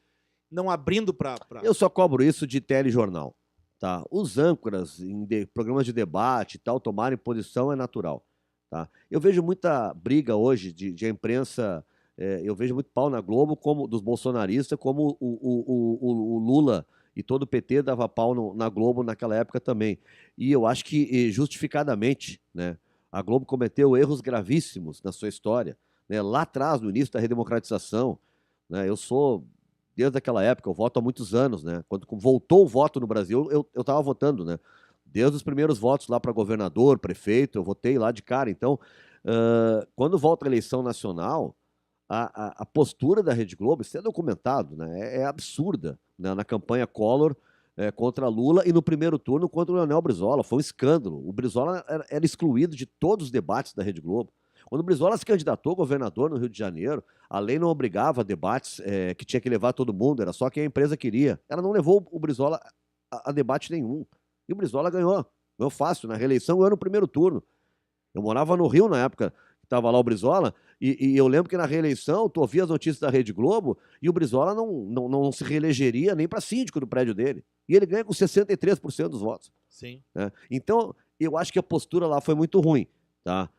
A: não abrindo para...
B: Eu só cobro isso de telejornal. Tá? Os âncoras em programas de debate e tal tomarem posição é natural. Tá? Eu vejo muita briga hoje de imprensa, eu vejo muito pau na Globo, como dos bolsonaristas, como o Lula e todo o PT dava pau na Globo naquela época também. E eu acho que justificadamente, né, a Globo cometeu erros gravíssimos na sua história. Né? Lá atrás, no início da redemocratização, né, eu sou, desde aquela época, eu voto há muitos anos. Né? Quando voltou o voto no Brasil, eu estava votando, né? Desde os primeiros votos lá para governador, prefeito, eu votei lá de cara. Então, quando volta a eleição nacional, a postura da Rede Globo, isso é documentado, né? É absurda. Né? Na campanha Collor contra Lula e no primeiro turno contra o Leonel Brizola. Foi um escândalo. O Brizola era excluído de todos os debates da Rede Globo. Quando o Brizola se candidatou a governador no Rio de Janeiro, a lei não obrigava a debates que tinha que levar todo mundo, era só quem a empresa queria. Ela não levou o Brizola a debate nenhum. E o Brizola ganhou fácil, na reeleição ganhou no primeiro turno. Eu morava no Rio na época que estava lá o Brizola, e eu lembro que na reeleição, tu ouvia as notícias da Rede Globo, e o Brizola não se reelegeria nem para síndico do prédio dele. E ele ganha com 63% dos votos.
A: Sim.
B: Né? Então, eu acho que a postura lá foi muito ruim. Tá?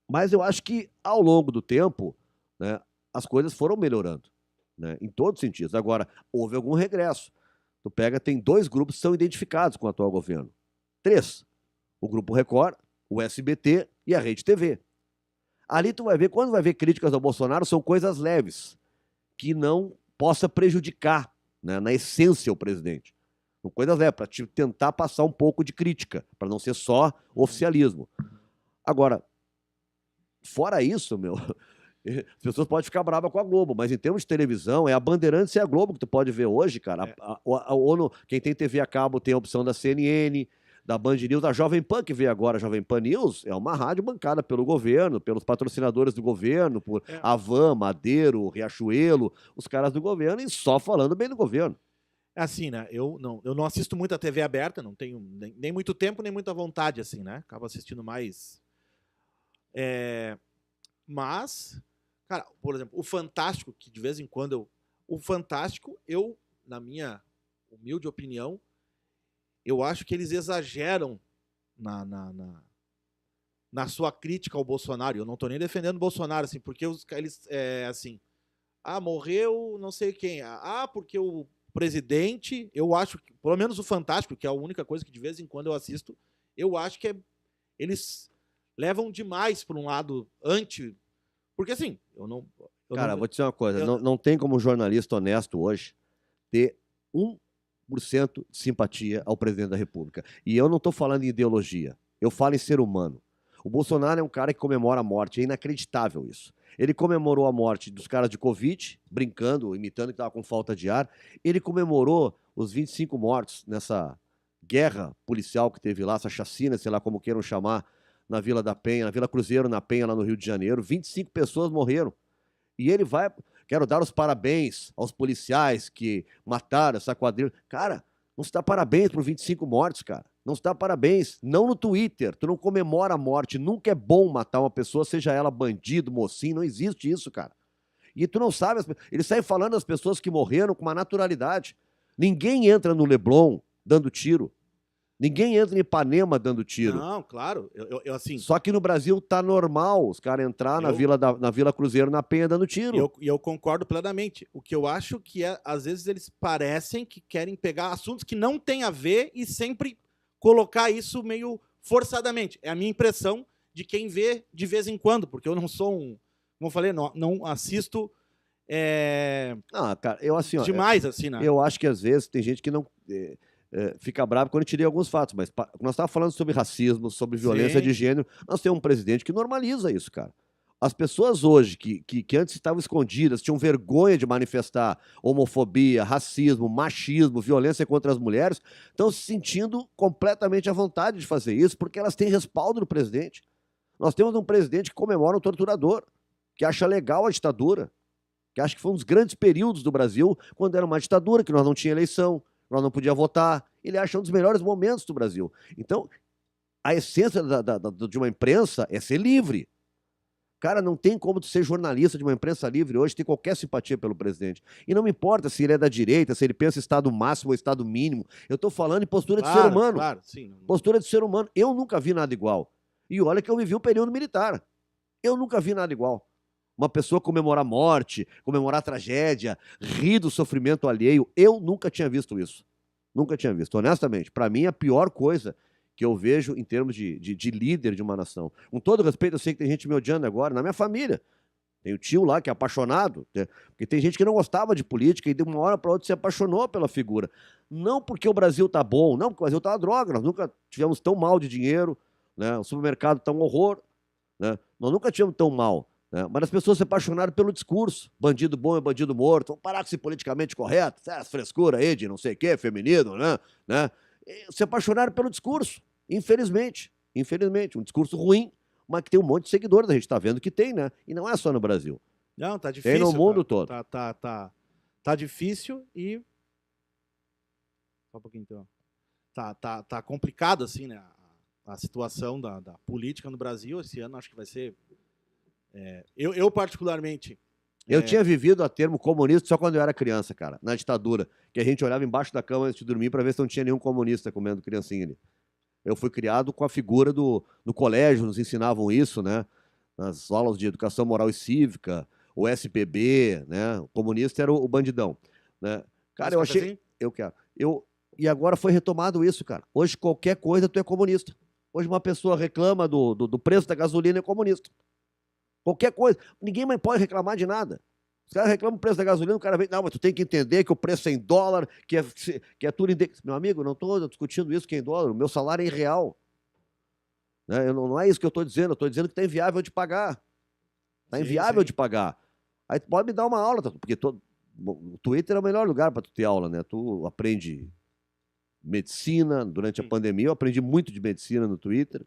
B: Mas eu acho que, ao longo do tempo, né, as coisas foram melhorando, né, em todos os sentidos. Agora, houve algum regresso. Tu pega, tem 2 grupos que são identificados com o atual governo. 3. O Grupo Record, o SBT e a Rede TV. Ali tu vai ver, quando vai ver críticas ao Bolsonaro, são coisas leves, que não possa prejudicar, né, na essência o presidente. São coisas leves, para tentar passar um pouco de crítica, para não ser só oficialismo. Agora, fora isso, as pessoas podem ficar bravas com a Globo, mas em termos de televisão, é a Bandeirantes e a Globo que tu pode ver hoje, cara. Quem tem TV a cabo tem a opção da CNN, da Band News, da Jovem Pan, que veio agora. A Jovem Pan News é uma rádio bancada pelo governo, pelos patrocinadores do governo, por Avan, Madeiro, Riachuelo, os caras do governo, e só falando bem do governo.
A: É assim, né? Eu não assisto muito a TV aberta, não tenho nem muito tempo, nem muita vontade, assim, né? Acabo assistindo mais... Mas... Cara, por exemplo, o Fantástico, que de vez em quando o Fantástico, na minha humilde opinião, eu acho que eles exageram na sua crítica ao Bolsonaro. Eu não estou nem defendendo o Bolsonaro, assim, porque eles, assim, morreu não sei quem. Porque o presidente, eu acho que, pelo menos o Fantástico, que é a única coisa que de vez em quando eu assisto, eu acho que eles levam demais para um lado porque assim,
B: Cara, vou te dizer uma coisa, não tem como jornalista honesto hoje ter 1% de simpatia ao presidente da República. E eu não estou falando em ideologia, Eu falo em ser humano. O Bolsonaro é um cara que comemora a morte, é inacreditável isso. Ele comemorou a morte dos caras de Covid, brincando, imitando que estava com falta de ar. Ele comemorou os 25 mortos nessa guerra policial que teve lá, essa chacina, sei lá como queiram chamar, na Vila da Penha, na Vila Cruzeiro, na Penha, lá no Rio de Janeiro. 25 pessoas morreram. E ele vai... Quero dar os parabéns aos policiais que mataram essa quadrilha. Cara, não se dá parabéns por 25 mortos, cara. Não se dá parabéns. Não no Twitter. Tu não comemora a morte. Nunca é bom matar uma pessoa, seja ela bandido, mocinho. Não existe isso, cara. E tu não sabe... Eles saem falando das pessoas que morreram com uma naturalidade. Ninguém entra no Leblon dando tiro. Ninguém entra em Ipanema dando tiro.
A: Não, claro. Eu assim...
B: Só que no Brasil tá normal os caras entrar na Vila Cruzeiro, na Penha, dando tiro.
A: E eu concordo plenamente. O que eu acho que é, às vezes, eles parecem que querem pegar assuntos que não têm a ver e sempre colocar isso meio forçadamente. É a minha impressão de quem vê de vez em quando, porque eu não sou um... Como eu falei, não assisto...
B: cara, eu assim...
A: demais, assim, né?
B: Eu acho que, às vezes, tem gente que não... fica bravo quando eu tirei alguns fatos, mas nós estávamos falando sobre racismo, sobre violência de gênero, nós temos um presidente que normaliza isso, cara. As pessoas hoje que antes estavam escondidas, tinham vergonha de manifestar homofobia, racismo, machismo, violência contra as mulheres, estão se sentindo completamente à vontade de fazer isso, porque elas têm respaldo do presidente. Nós temos um presidente que comemora um torturador, que acha legal a ditadura, que acha que foi um dos grandes períodos do Brasil, quando era uma ditadura, que nós não tínhamos eleição, nós não podíamos votar. Ele acha um dos melhores momentos do Brasil. Então, a essência de uma imprensa é ser livre. Cara, não tem como tu ser jornalista de uma imprensa livre hoje, ter qualquer simpatia pelo presidente. E não me importa se ele é da direita, se ele pensa em estado máximo ou estado mínimo. Eu estou falando em postura de ser humano.
A: Claro, sim.
B: Postura de ser humano. Eu nunca vi nada igual. E olha que eu vivi um período militar. Eu nunca vi nada igual. Uma pessoa comemorar a morte, comemorar a tragédia, rir do sofrimento alheio. Eu nunca tinha visto isso. Nunca tinha visto. Honestamente, para mim, a pior coisa que eu vejo em termos de líder de uma nação. Com todo respeito, eu sei que tem gente me odiando agora, na minha família. Tem o tio lá que é apaixonado, porque tem gente que não gostava de política e de uma hora para outra se apaixonou pela figura. Não porque o Brasil tá bom, não porque o Brasil tá uma droga. Nós nunca tivemos tão mal de dinheiro, né? O supermercado tá um horror, né? Nós nunca tivemos tão mal. Mas as pessoas se apaixonaram pelo discurso. Bandido bom é bandido morto. Vamos parar com esse politicamente correto. Essa frescura aí de não sei o quê, feminino, né? Se apaixonaram pelo discurso. Infelizmente. Infelizmente. Um discurso ruim, mas que tem um monte de seguidores. A gente está vendo que tem, né? E não é só no Brasil.
A: Não, tá difícil.
B: Tem no mundo todo.
A: Tá difícil e... Só um pouquinho, então. Tá complicado, assim, né? A situação da política no Brasil. Esse ano acho que vai ser... Eu particularmente...
B: Eu tinha vivido a termo comunista só quando eu era criança, cara, na ditadura, que a gente olhava embaixo da cama antes de dormir para ver se não tinha nenhum comunista comendo criancinha ali. Eu fui criado com a figura no colégio, nos ensinavam isso, né? Nas aulas de educação moral e cívica, o SPB, né? O comunista era o bandidão, né? Cara, eu achei... Assim? Eu quero. E agora foi retomado isso, cara. Hoje qualquer coisa tu é comunista. Hoje uma pessoa reclama do preço da gasolina, é comunista. Qualquer coisa. Ninguém mais pode reclamar de nada. Os caras reclamam do preço da gasolina, o cara vem, não, mas tu tem que entender que o preço é em dólar, que é tudo em... Meu amigo, não estou discutindo isso que é em dólar, o meu salário é em real. Né? Não é isso que eu estou dizendo, eu estou dizendo que está inviável de pagar. Está inviável de pagar. Aí tu pode me dar uma aula, porque o Twitter é o melhor lugar para tu ter aula, né? Tu aprende medicina, durante a pandemia eu aprendi muito de medicina no Twitter,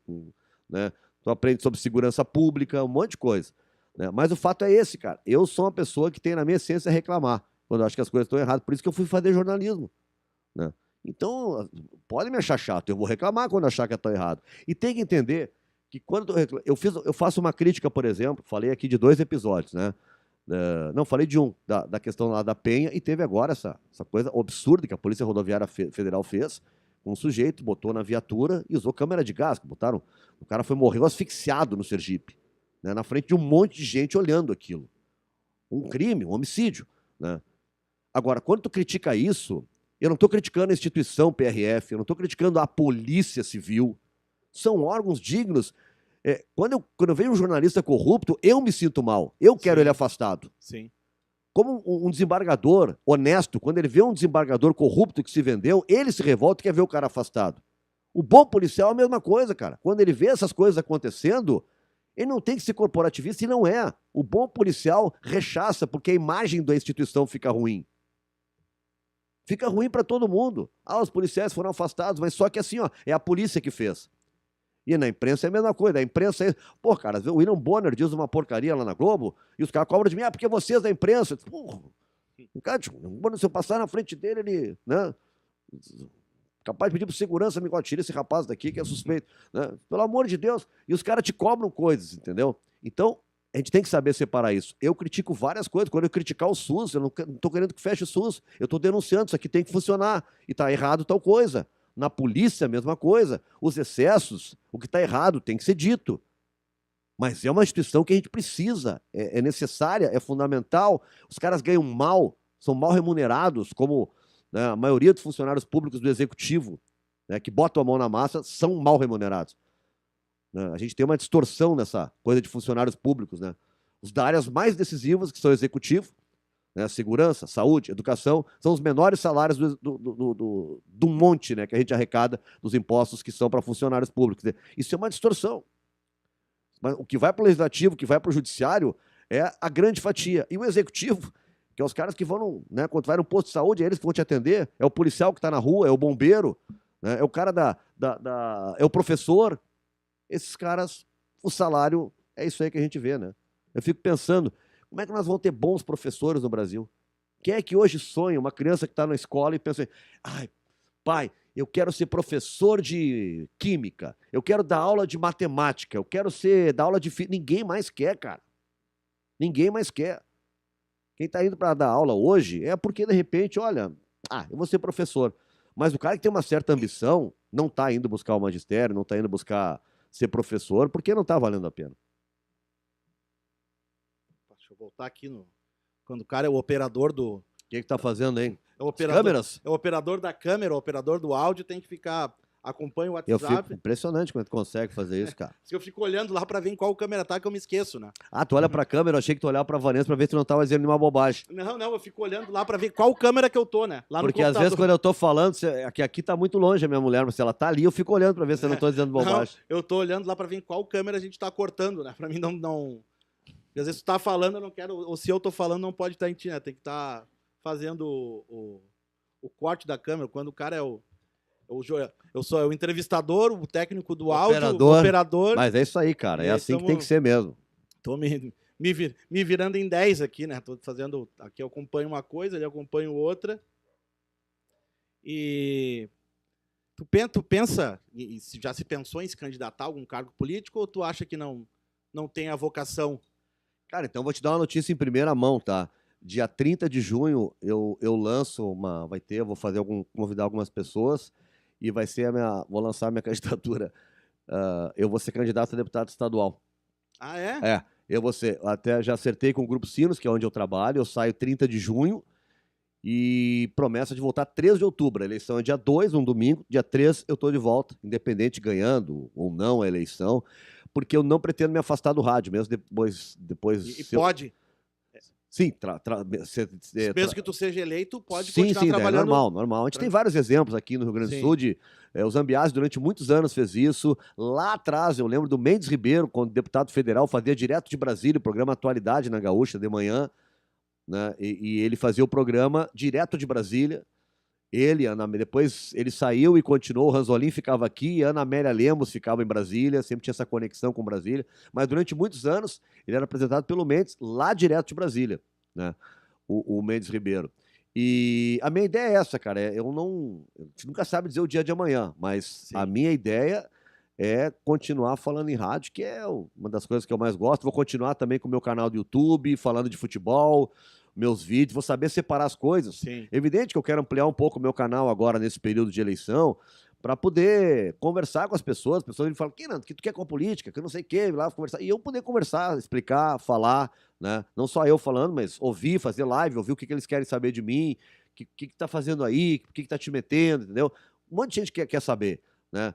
B: né? Tu aprende sobre segurança pública, um monte de coisa. Né? Mas o fato é esse, cara. Eu sou uma pessoa que tem na minha essência reclamar quando eu acho que as coisas estão erradas. Por isso que eu fui fazer jornalismo. Né? Então, pode me achar chato. Eu vou reclamar quando achar que está errado. E tem que entender que quando eu faço uma crítica, por exemplo, falei aqui de 2 episódios, né? Não, falei de um, da questão lá da Penha, e teve agora essa coisa absurda que a Polícia Rodoviária Federal fez. Um sujeito botou na viatura e usou câmera de gás. O cara morreu asfixiado no Sergipe, né, na frente de um monte de gente olhando aquilo. Um crime, um homicídio. Né? Agora, quando tu critica isso, eu não estou criticando a instituição PRF, eu não estou criticando a Polícia Civil. São órgãos dignos. Quando eu vejo um jornalista corrupto, eu me sinto mal. Eu quero ele afastado.
A: Sim.
B: Como um desembargador honesto, quando ele vê um desembargador corrupto que se vendeu, ele se revolta e quer ver o cara afastado. O bom policial é a mesma coisa, cara. Quando ele vê essas coisas acontecendo, ele não tem que ser corporativista e não é. O bom policial rechaça porque a imagem da instituição fica ruim. Fica ruim para todo mundo. Ah, os policiais foram afastados, mas só que assim, ó, é a polícia que fez. E na imprensa é a mesma coisa. A imprensa é... Pô, cara, o William Bonner diz uma porcaria lá na Globo e os caras cobram de mim, porque vocês da imprensa... Porra, cara, se eu passar na frente dele, ele... né? Capaz de pedir pro segurança, me tira esse rapaz daqui que é suspeito. Né? Pelo amor de Deus. E os caras te cobram coisas, entendeu? Então, a gente tem que saber separar isso. Eu critico várias coisas. Quando eu criticar o SUS, eu não estou querendo que feche o SUS. Eu estou denunciando, isso aqui tem que funcionar. E está errado tal coisa. Na polícia, a mesma coisa. Os excessos, o que está errado tem que ser dito. Mas é uma instituição que a gente precisa. É necessária, é fundamental. Os caras ganham mal, são mal remunerados, como... né, a maioria dos funcionários públicos do executivo, né, que botam a mão na massa, são mal remunerados. Né? A gente tem uma distorção nessa coisa de funcionários públicos. Né? Os da áreas mais decisivas, que são o executivo, né, segurança, saúde, educação, são os menores salários do monte, né, que a gente arrecada dos impostos que são para funcionários públicos. Isso é uma distorção. Mas o que vai para o legislativo, o que vai para o judiciário, é a grande fatia. E o executivo, que é os caras que vão, né, quando vai no posto de saúde, é eles que vão te atender, é o policial que está na rua, é o bombeiro, né, é o cara é o professor. Esses caras, o salário é isso aí que a gente vê, né? Eu fico pensando, como é que nós vamos ter bons professores no Brasil? Quem é que hoje sonha, uma criança que está na escola e pensa, ai, pai, eu quero ser professor de química, eu quero dar aula de matemática, eu quero dar aula de física. Ninguém mais quer, cara. Ninguém mais quer. Quem está indo para dar aula hoje é porque, de repente, olha, eu vou ser professor. Mas o cara que tem uma certa ambição não está indo buscar o magistério, não está indo buscar ser professor, porque não está valendo a pena.
A: Deixa eu voltar aqui no... Quando o cara é o operador do...
B: O que está fazendo, hein?
A: É o operador,
B: câmeras?
A: É o operador da câmera, o operador do áudio, tem que ficar... Acompanha o WhatsApp.
B: Eu fico impressionante quando tu consegue fazer isso, cara.
A: Eu fico olhando lá pra ver em qual câmera tá, que eu me esqueço, né?
B: Tu olha pra câmera, eu achei que tu olhava pra Vanessa pra ver se tu não tava dizendo nenhuma bobagem.
A: Não, eu fico olhando lá pra ver qual câmera que eu tô, né? Lá
B: porque às vezes quando eu tô falando, aqui tá muito longe a minha mulher, mas se ela tá ali, eu fico olhando pra ver se eu não tô dizendo bobagem.
A: Não, eu tô olhando lá pra ver em qual câmera a gente tá cortando, né? Pra mim não... Porque às vezes tu tá falando, eu não quero... Ou se eu tô falando, não pode estar em ti, né? Tem que estar fazendo o corte da câmera. Quando o cara é eu sou o entrevistador, o técnico do áudio, o operador.
B: Mas é isso aí, cara. É assim que tem que ser mesmo.
A: Tô me virando em 10 aqui, né? Tô fazendo... Aqui eu acompanho uma coisa, ali eu acompanho outra. E... Tu pensa... Já se pensou em se candidatar a algum cargo político ou tu acha que não tem a vocação?
B: Cara, então eu vou te dar uma notícia em primeira mão, tá? Dia 30 de junho eu lanço vou convidar algumas pessoas e vou lançar a minha candidatura. Eu vou ser candidato a deputado estadual.
A: Ah, é?
B: É, eu vou ser. Até já acertei com o Grupo Sinos, que é onde eu trabalho. Eu saio 30 de junho e promessa de voltar 3 de outubro. A eleição é dia 2, um domingo. Dia 3 eu estou de volta, independente ganhando ou não a eleição, porque eu não pretendo me afastar do rádio, mesmo depois.
A: E pode?
B: Sim,
A: mesmo que tu seja eleito, pode
B: continuar
A: trabalhando.
B: É normal. A gente tem vários exemplos aqui no Rio Grande do Sul. O Zambiase, durante muitos anos, fez isso. Lá atrás, eu lembro do Mendes Ribeiro, quando deputado federal, fazia direto de Brasília, o programa Atualidade na Gaúcha, de manhã. Né? E ele fazia o programa direto de Brasília. Depois ele saiu e continuou, o Ranzolin ficava aqui, a Ana Amélia Lemos ficava em Brasília, sempre tinha essa conexão com Brasília, mas durante muitos anos ele era apresentado pelo Mendes, lá direto de Brasília, né? O Mendes Ribeiro. E a minha ideia é essa, cara, a gente nunca sabe dizer o dia de amanhã, mas a minha ideia é continuar falando em rádio, que é uma das coisas que eu mais gosto. Vou continuar também com o meu canal do YouTube, falando de futebol, meus vídeos, vou saber separar as coisas.
A: Sim.
B: Evidente que eu quero ampliar um pouco o meu canal agora, nesse período de eleição, para poder conversar com as pessoas me falam, que tu quer com a política, que eu não sei o que, lá conversar, e eu poder conversar, explicar, falar, né? Não só eu falando, mas ouvir, fazer live, ouvir o que eles querem saber de mim, o que tá fazendo aí, o que tá te metendo, entendeu? Um monte de gente quer saber, né?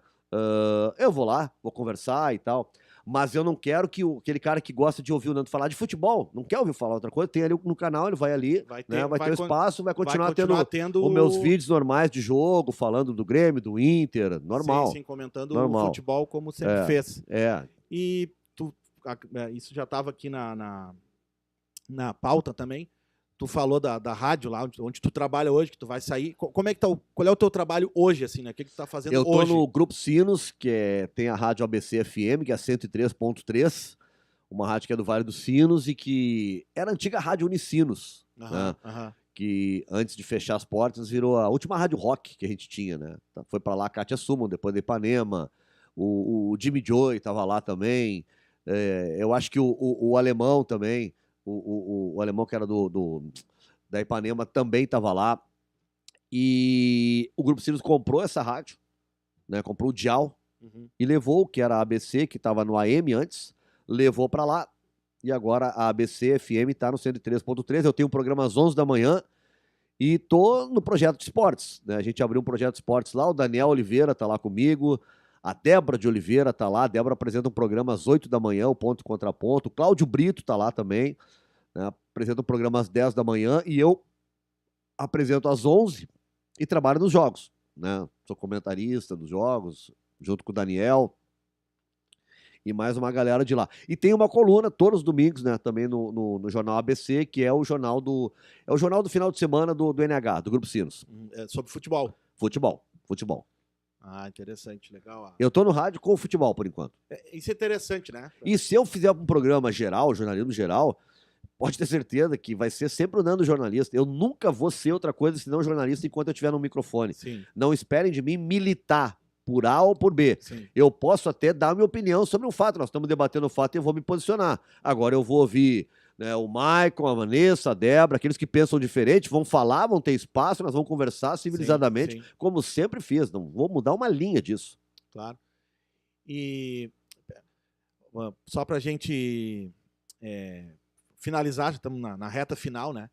B: Eu vou lá, vou conversar e tal. Mas eu não quero que aquele cara que gosta de ouvir o Nando falar de futebol, não quer ouvir falar outra coisa, tem ali no canal, ele vai ali, vai ter um espaço, vai continuar tendo os meus vídeos normais de jogo, falando do Grêmio, do Inter, normal.
A: Sim, comentando o futebol como sempre fez. E isso já estava aqui na pauta também. Tu falou da rádio lá, onde tu trabalha hoje, que tu vai sair. Como é que tá qual é o teu trabalho hoje, assim, né? O que tu tá fazendo hoje?
B: Eu tô no Grupo Sinos, que tem a rádio ABC FM, que é 103.3, uma rádio que é do Vale dos Sinos e que era a antiga rádio Unicinos, né? Que antes de fechar as portas virou a última rádio rock que a gente tinha, né? Foi pra lá a Kátia Suman, depois da Ipanema, o Jimmy Joy tava lá também, eu acho que o Alemão também, o Alemão que era da Ipanema também estava lá. E o Grupo Sinos comprou essa rádio, né? Comprou o Dial e levou, que era a ABC, que estava no AM antes, levou para lá. E agora a ABC FM está no 103.3. Eu tenho um programa às 11 da manhã e tô no projeto de esportes, né? A gente abriu um projeto de esportes lá, o Daniel Oliveira tá lá comigo, a Débora de Oliveira tá lá, a Débora apresenta um programa às 8 da manhã, o Ponto Contra Ponto, o Cláudio Brito tá lá também, né? Apresenta um programa às 10 da manhã e eu apresento às 11 e trabalho nos jogos, né? Sou comentarista dos jogos, junto com o Daniel e mais uma galera de lá. E tem uma coluna todos os domingos, né, também no jornal ABC, que é o jornal do final de semana do NH, do Grupo Sinos.
A: Sobre futebol.
B: Futebol.
A: Ah, interessante, legal.
B: Eu tô no rádio com o futebol, por enquanto.
A: Isso é interessante, né?
B: E se eu fizer um programa geral, jornalismo geral, pode ter certeza que vai ser sempre o Nando jornalista. Eu nunca vou ser outra coisa senão jornalista enquanto eu estiver no microfone.
A: Sim.
B: Não esperem de mim militar por A ou por B.
A: Sim.
B: Eu posso até dar a minha opinião sobre um fato. Nós estamos debatendo o fato e eu vou me posicionar. Agora eu vou ouvir, né, o Maicon, a Vanessa, a Débora, aqueles que pensam diferente, vão falar, vão ter espaço, nós vamos conversar civilizadamente, sim. Como sempre fiz. Não vou mudar uma linha disso.
A: Claro. E só para a gente finalizar, já estamos na reta final, né?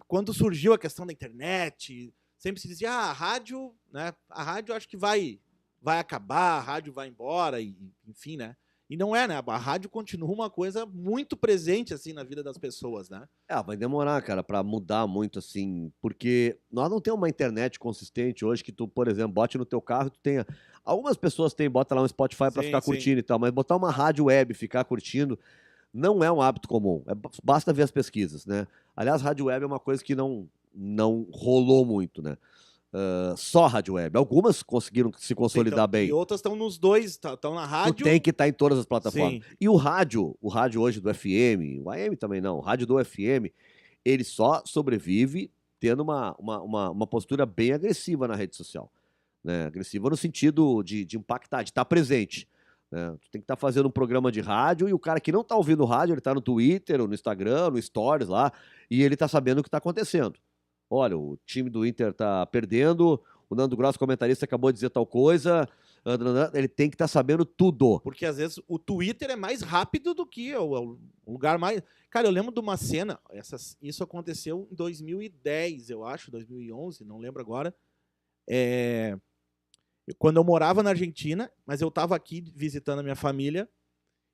A: Quando surgiu a questão da internet, sempre se dizia, a rádio, né? A rádio acho que vai acabar, a rádio vai embora, enfim, né? E não é, né? A rádio continua uma coisa muito presente, assim, na vida das pessoas, né?
B: Vai demorar, cara, para mudar muito, assim, porque nós não temos uma internet consistente hoje que tu, por exemplo, bote no teu carro e tu tenha... Algumas pessoas botam lá um Spotify para ficar curtindo e tal, mas botar uma rádio web, ficar curtindo, não é um hábito comum. Basta ver as pesquisas, né? Aliás, rádio web é uma coisa que não rolou muito, né? Só rádio web. Algumas conseguiram se consolidar bem.
A: E outras estão nos dois, estão na rádio.
B: Tu tem que estar em todas as plataformas. Sim. E o rádio hoje do FM, o AM também não, o rádio do FM, ele só sobrevive tendo uma postura bem agressiva na rede social. Né? Agressiva no sentido de impactar, de estar presente. Né? Tu tem que estar fazendo um programa de rádio e o cara que não está ouvindo rádio, ele está no Twitter, ou no Instagram, no Stories lá, e ele está sabendo o que está acontecendo. Olha, o time do Inter tá perdendo, o Nando Gross, comentarista, acabou de dizer tal coisa, ele tem que estar sabendo tudo.
A: Porque às vezes o Twitter é mais rápido do que o lugar mais... Cara, eu lembro de uma cena, isso aconteceu em 2010, eu acho, 2011, não lembro agora, quando eu morava na Argentina, mas eu estava aqui visitando a minha família,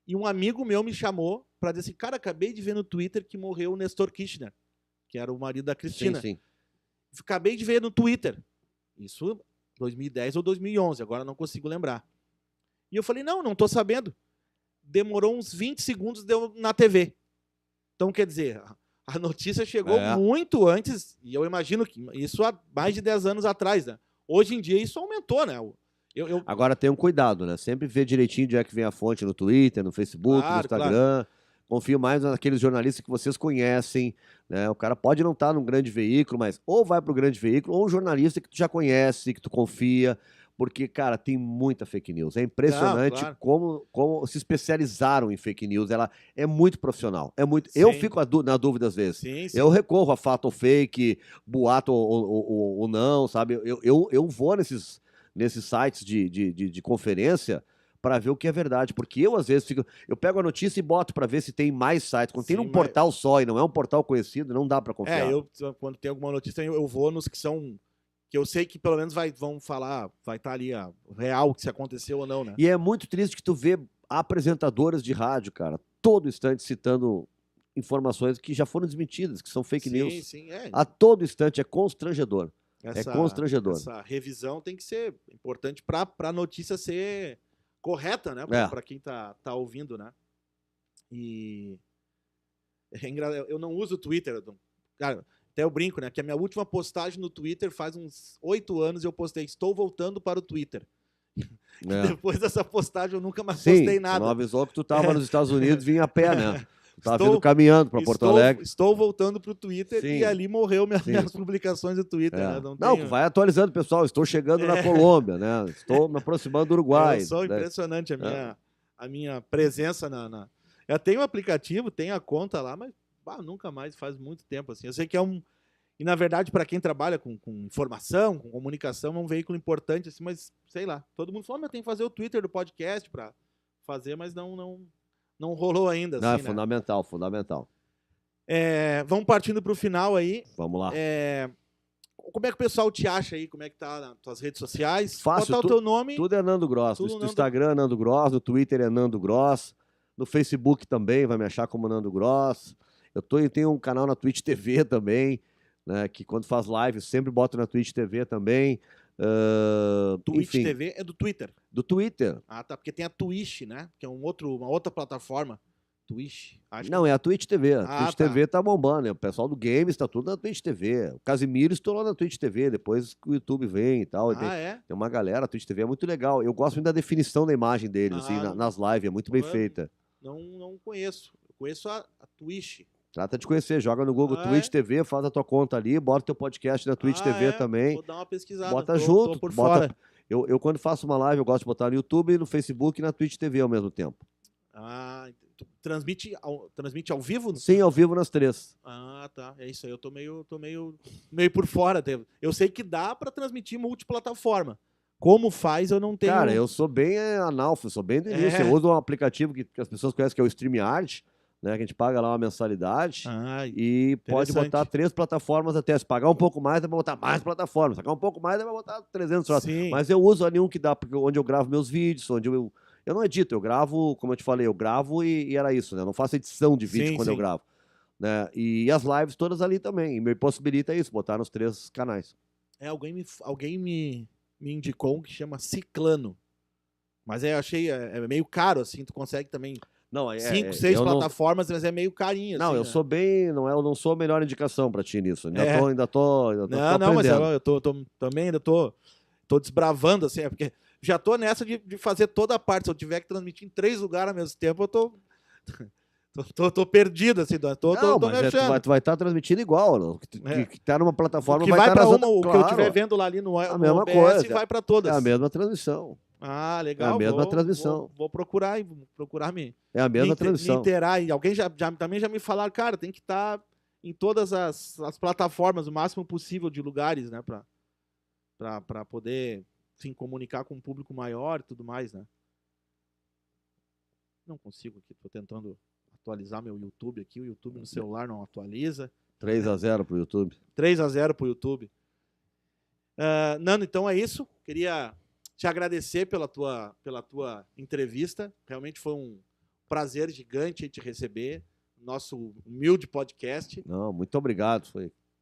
A: e um amigo meu me chamou para dizer assim, cara, acabei de ver no Twitter que morreu o Nestor Kirchner, que era o marido da Cristina.
B: Sim.
A: Acabei de ver no Twitter. Isso 2010 ou 2011, agora não consigo lembrar. E eu falei, não estou sabendo. Demorou uns 20 segundos, deu na TV. Então, quer dizer, a notícia chegou muito antes, e eu imagino que isso há mais de 10 anos atrás, né? Hoje em dia isso aumentou, né?
B: Agora tenham cuidado, né? Sempre vê direitinho de onde é que vem a fonte no Twitter, no Facebook, no Instagram. Claro. Confio mais naqueles jornalistas que vocês conhecem, né? O cara pode não estar num grande veículo, mas ou vai para o grande veículo, ou um jornalista que tu já conhece, que tu confia, porque, cara, tem muita fake news. É impressionante como se especializaram em fake news. Ela é muito profissional. Eu fico na dúvida às vezes.
A: Sim.
B: Eu recorro a fato ou fake, boato ou não, sabe? Eu vou nesses sites de conferência para ver o que é verdade, porque eu às vezes eu pego a notícia e boto para ver se tem mais sites. Quando tem um portal só e não é um portal conhecido, não dá para confiar.
A: Quando tem alguma notícia, eu vou nos que são, que eu sei que pelo menos vão falar, vai estar ali o real, se aconteceu ou não, né?
B: E é muito triste que tu vê apresentadoras de rádio, cara, todo instante citando informações que já foram desmentidas, que são fake news.
A: Sim,
B: A todo instante é constrangedor.
A: essa,
B: é constrangedor.
A: Essa revisão tem que ser importante para a notícia ser correta, né?
B: É.
A: Para quem tá ouvindo, né? E eu não uso o Twitter. Cara, até eu brinco, né? Que a minha última postagem no Twitter faz uns 8 anos eu postei: estou voltando para o Twitter.
B: É.
A: Depois dessa postagem eu nunca mais postei nada.
B: Tu não avisou que tu estava nos Estados Unidos e vinha a pé, né? Tu estava vindo caminhando para Porto Alegre.
A: Estou voltando para o Twitter. Sim. E ali morreu minhas publicações do Twitter.
B: É.
A: Né?
B: Não, vai atualizando, pessoal. Estou chegando na Colômbia, né? Estou me aproximando do Uruguai.
A: Impressionante a minha presença na... Eu tenho o aplicativo, tenho a conta lá, mas nunca mais, faz muito tempo. Assim. Eu sei que é um... E, na verdade, para quem trabalha com informação, com comunicação, é um veículo importante, assim, mas, sei lá, todo mundo fala, mas tem que fazer o Twitter do podcast para fazer, mas não rolou ainda.
B: Não,
A: assim,
B: é fundamental, fundamental.
A: Vamos partindo para o final aí.
B: Vamos lá.
A: Como é que o pessoal te acha aí? Como é que tá nas tuas redes sociais?
B: Fácil.
A: Botar o teu nome.
B: Tudo é Nando Gross. No Instagram é Nando Gross, no Twitter é Nando Gross, no Facebook também vai me achar como Nando Gross. Eu tenho um canal na Twitch TV também, né, que quando faz live sempre boto na Twitch TV também.
A: Twitch
B: enfim.
A: TV é do Twitter?
B: Do Twitter.
A: Ah, tá, porque tem a Twitch, né? Que é uma outra plataforma. Twitch.
B: Não, é a Twitch TV. A Twitch TV tá bombando, né? O pessoal do Games tá tudo na Twitch TV. O Casimiro estourou na Twitch TV, depois que o YouTube vem e tal. Tem uma galera, a Twitch TV é muito legal. Eu gosto muito da definição da imagem deles, assim, nas lives, é muito bem feita.
A: Não conheço. Eu conheço a Twitch.
B: Trata de conhecer, joga no Google Twitch TV, faz a tua conta ali, bota teu podcast na Twitch TV também.
A: Vou dar uma pesquisada.
B: Bota junto.
A: Tô por fora.
B: Eu, quando faço uma live, eu gosto de botar no YouTube, no Facebook e na Twitch TV ao mesmo tempo.
A: Tu transmite ao vivo?
B: Sim, ao vivo nas 3.
A: Ah, tá. É isso aí. Eu tô meio por fora. Eu sei que dá para transmitir multiplataforma. Como faz, eu não tenho...
B: Cara, eu sou bem analfa, sou bem do início. Eu uso um aplicativo que as pessoas conhecem, que é o StreamYard, né, que a gente paga lá uma mensalidade e pode botar 3 plataformas até. Se pagar um pouco mais, dá pra botar mais plataformas. Se pagar um pouco mais, dá pra botar 300 horas. Mas eu uso ali um que dá, onde eu gravo meus vídeos, onde eu não edito, eu gravo, como eu te falei, eu gravo e era isso, né? Eu não faço edição de vídeo quando eu gravo. Né? E as lives todas ali também. E me possibilita isso, botar nos 3 canais.
A: Alguém me indicou um que chama Ciclano. Mas eu achei meio caro, assim, tu consegue também... Não, 5, 6 plataformas, mas é meio carinho.
B: Não,
A: assim,
B: eu sou bem. Eu não sou a melhor indicação pra ti nisso. Ainda tô
A: não, mas eu também ainda tô desbravando, assim, porque já tô nessa de fazer toda a parte. Se eu tiver que transmitir em 3 lugares ao mesmo tempo, eu tô perdido, assim.
B: Tu vai estar transmitindo igual. Não? Que tá numa plataforma,
A: o que vai para uma, o que eu estiver vendo lá ali no
B: mesma
A: OBS
B: coisa.
A: Vai para todas.
B: É a mesma transmissão.
A: Ah, legal.
B: É a mesma transmissão.
A: Vou procurar me.
B: É a mesma transmissão.
A: Me inteirar. E alguém também já me falaram, cara, tem que estar em todas as plataformas, o máximo possível de lugares, né? Para poder se comunicar com um público maior e tudo mais, né? Não consigo aqui, tô tentando atualizar meu YouTube aqui. O YouTube no celular não atualiza.
B: 3-0 pro YouTube.
A: 3-0 pro YouTube. Nando, então é isso. Queria te agradecer pela tua entrevista. Realmente foi um prazer gigante te receber. Nosso humilde podcast.
B: Não, muito obrigado.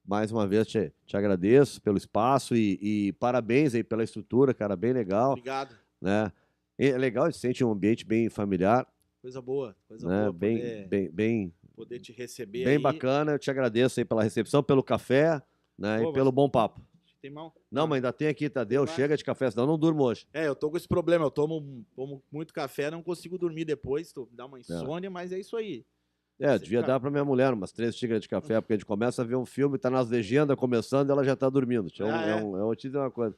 B: Mais uma vez te agradeço pelo espaço e parabéns aí pela estrutura, cara, bem legal.
A: Obrigado.
B: Né? É legal, a gente sente um ambiente bem familiar.
A: Coisa boa.
B: Né? Bem
A: poder te receber.
B: Bem aí. Bacana, eu te agradeço aí pela recepção, pelo café, né? E pelo bom papo.
A: Tem mal?
B: Não, mas ainda tem aqui, Tadeu. Chega de café, senão eu não durmo hoje.
A: Eu tô com esse problema. Eu tomo muito café, não consigo dormir depois. Dá uma insônia, mas é isso aí.
B: Devia dar pra minha mulher umas 3 xícaras de café, porque a gente começa a ver um filme, tá nas legendas começando e ela já tá dormindo. Eu vou te dizer uma coisa.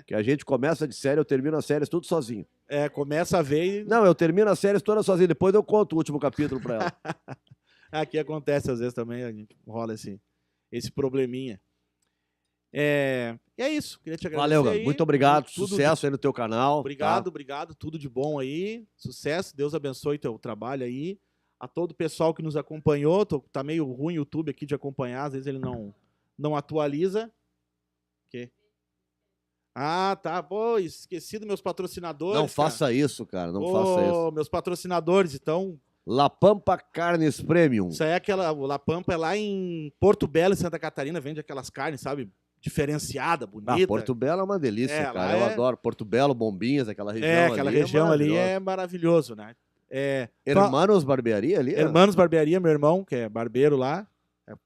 B: Que a gente começa de série, eu termino as séries tudo sozinho.
A: Começa a ver e...
B: Não, eu termino as séries todas sozinho, depois eu conto o último capítulo pra ela.
A: Aqui acontece às vezes também, a gente rola esse probleminha. E é isso, queria te agradecer.
B: Valeu, muito obrigado, sucesso aí no teu canal.
A: Obrigado, tudo de bom aí, sucesso, Deus abençoe teu trabalho aí. A todo o pessoal que nos acompanhou, tá meio ruim o YouTube aqui de acompanhar, às vezes ele não atualiza. O quê? Ah, tá. Pô, esqueci dos meus patrocinadores.
B: Não faça isso, cara. Não faça isso.
A: Meus patrocinadores, então.
B: La Pampa Carnes Premium.
A: Isso aí é aquela. O La Pampa é lá em Porto Belo, em Santa Catarina, vende aquelas carnes, sabe? Diferenciada, bonita.
B: Porto Belo é uma delícia,
A: É,
B: cara.
A: lá
B: Eu
A: é-
B: adoro. Porto Belo, Bombinhas, aquela região
A: É,
B: ali.
A: aquela região ali
B: maravilhosa.
A: é maravilhoso, né?
B: Hermanos Barbearia ali?
A: Hermanos Barbearia, meu irmão, que é barbeiro lá.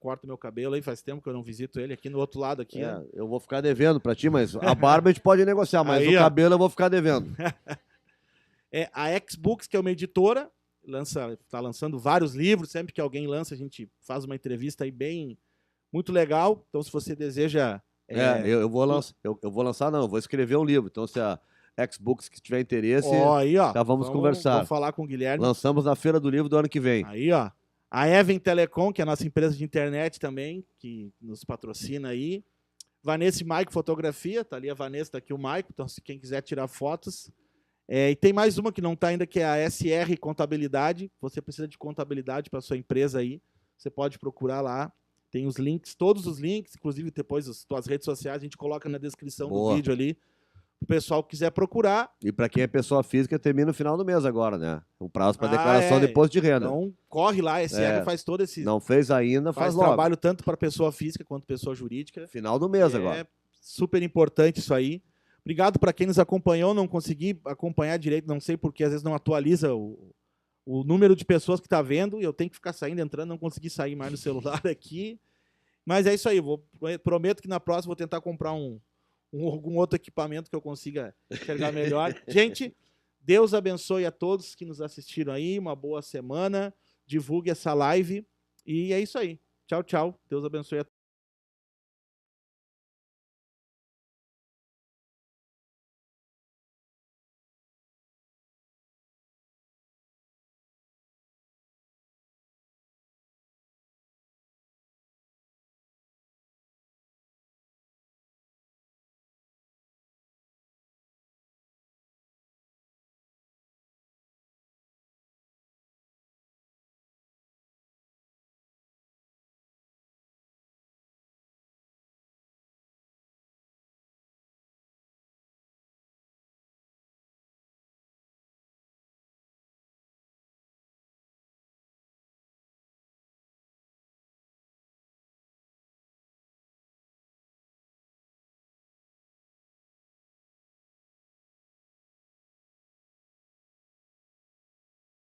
A: Corta meu cabelo aí, faz tempo que eu não visito ele aqui no outro lado aqui.
B: É, eu vou ficar devendo pra ti, mas a barba a gente pode negociar, mas
A: Aí,
B: o
A: ó.
B: cabelo eu vou ficar devendo.
A: A Xbooks, que é uma editora, tá lançando vários livros. Sempre que alguém lança, a gente faz uma entrevista aí bem, muito legal. Então, se você deseja...
B: Eu vou lançar, eu vou lançar, não, eu vou escrever um livro. Então, se a Xbooks que tiver interesse,
A: aí, ó,
B: já vamos conversar.
A: Vamos falar com o Guilherme.
B: Lançamos na Feira do Livro do ano que vem.
A: Aí, ó. A Even Telecom, que é a nossa empresa de internet também, que nos patrocina aí. Vanessa e Maico Fotografia, tá ali a Vanessa, tá aqui o Maico, então se quem quiser tirar fotos. E tem mais uma que não tá ainda, que é a SR Contabilidade. Você precisa de contabilidade para sua empresa aí, você pode procurar lá. Tem os links, todos os links, inclusive depois as tuas redes sociais, a gente coloca na descrição do vídeo ali. O pessoal que quiser procurar.
B: E para quem é pessoa física, termina no final do mês agora, né? O prazo para declaração de imposto de renda.
A: Então, corre lá, a SR faz todo esse...
B: Não fez ainda, faz logo.
A: trabalho tanto para pessoa física quanto pessoa jurídica.
B: Final do mês agora.
A: É super importante isso aí. Obrigado para quem nos acompanhou. Não consegui acompanhar direito, não sei porque às vezes não atualiza o número de pessoas que está vendo. E eu tenho que ficar saindo, entrando, não consegui sair mais no celular aqui. Mas é isso aí. Prometo que na próxima vou tentar comprar algum outro equipamento que eu consiga enxergar melhor. Gente, Deus abençoe a todos que nos assistiram aí. Uma boa semana. Divulgue essa live. E é isso aí. Tchau, tchau. Deus abençoe a todos.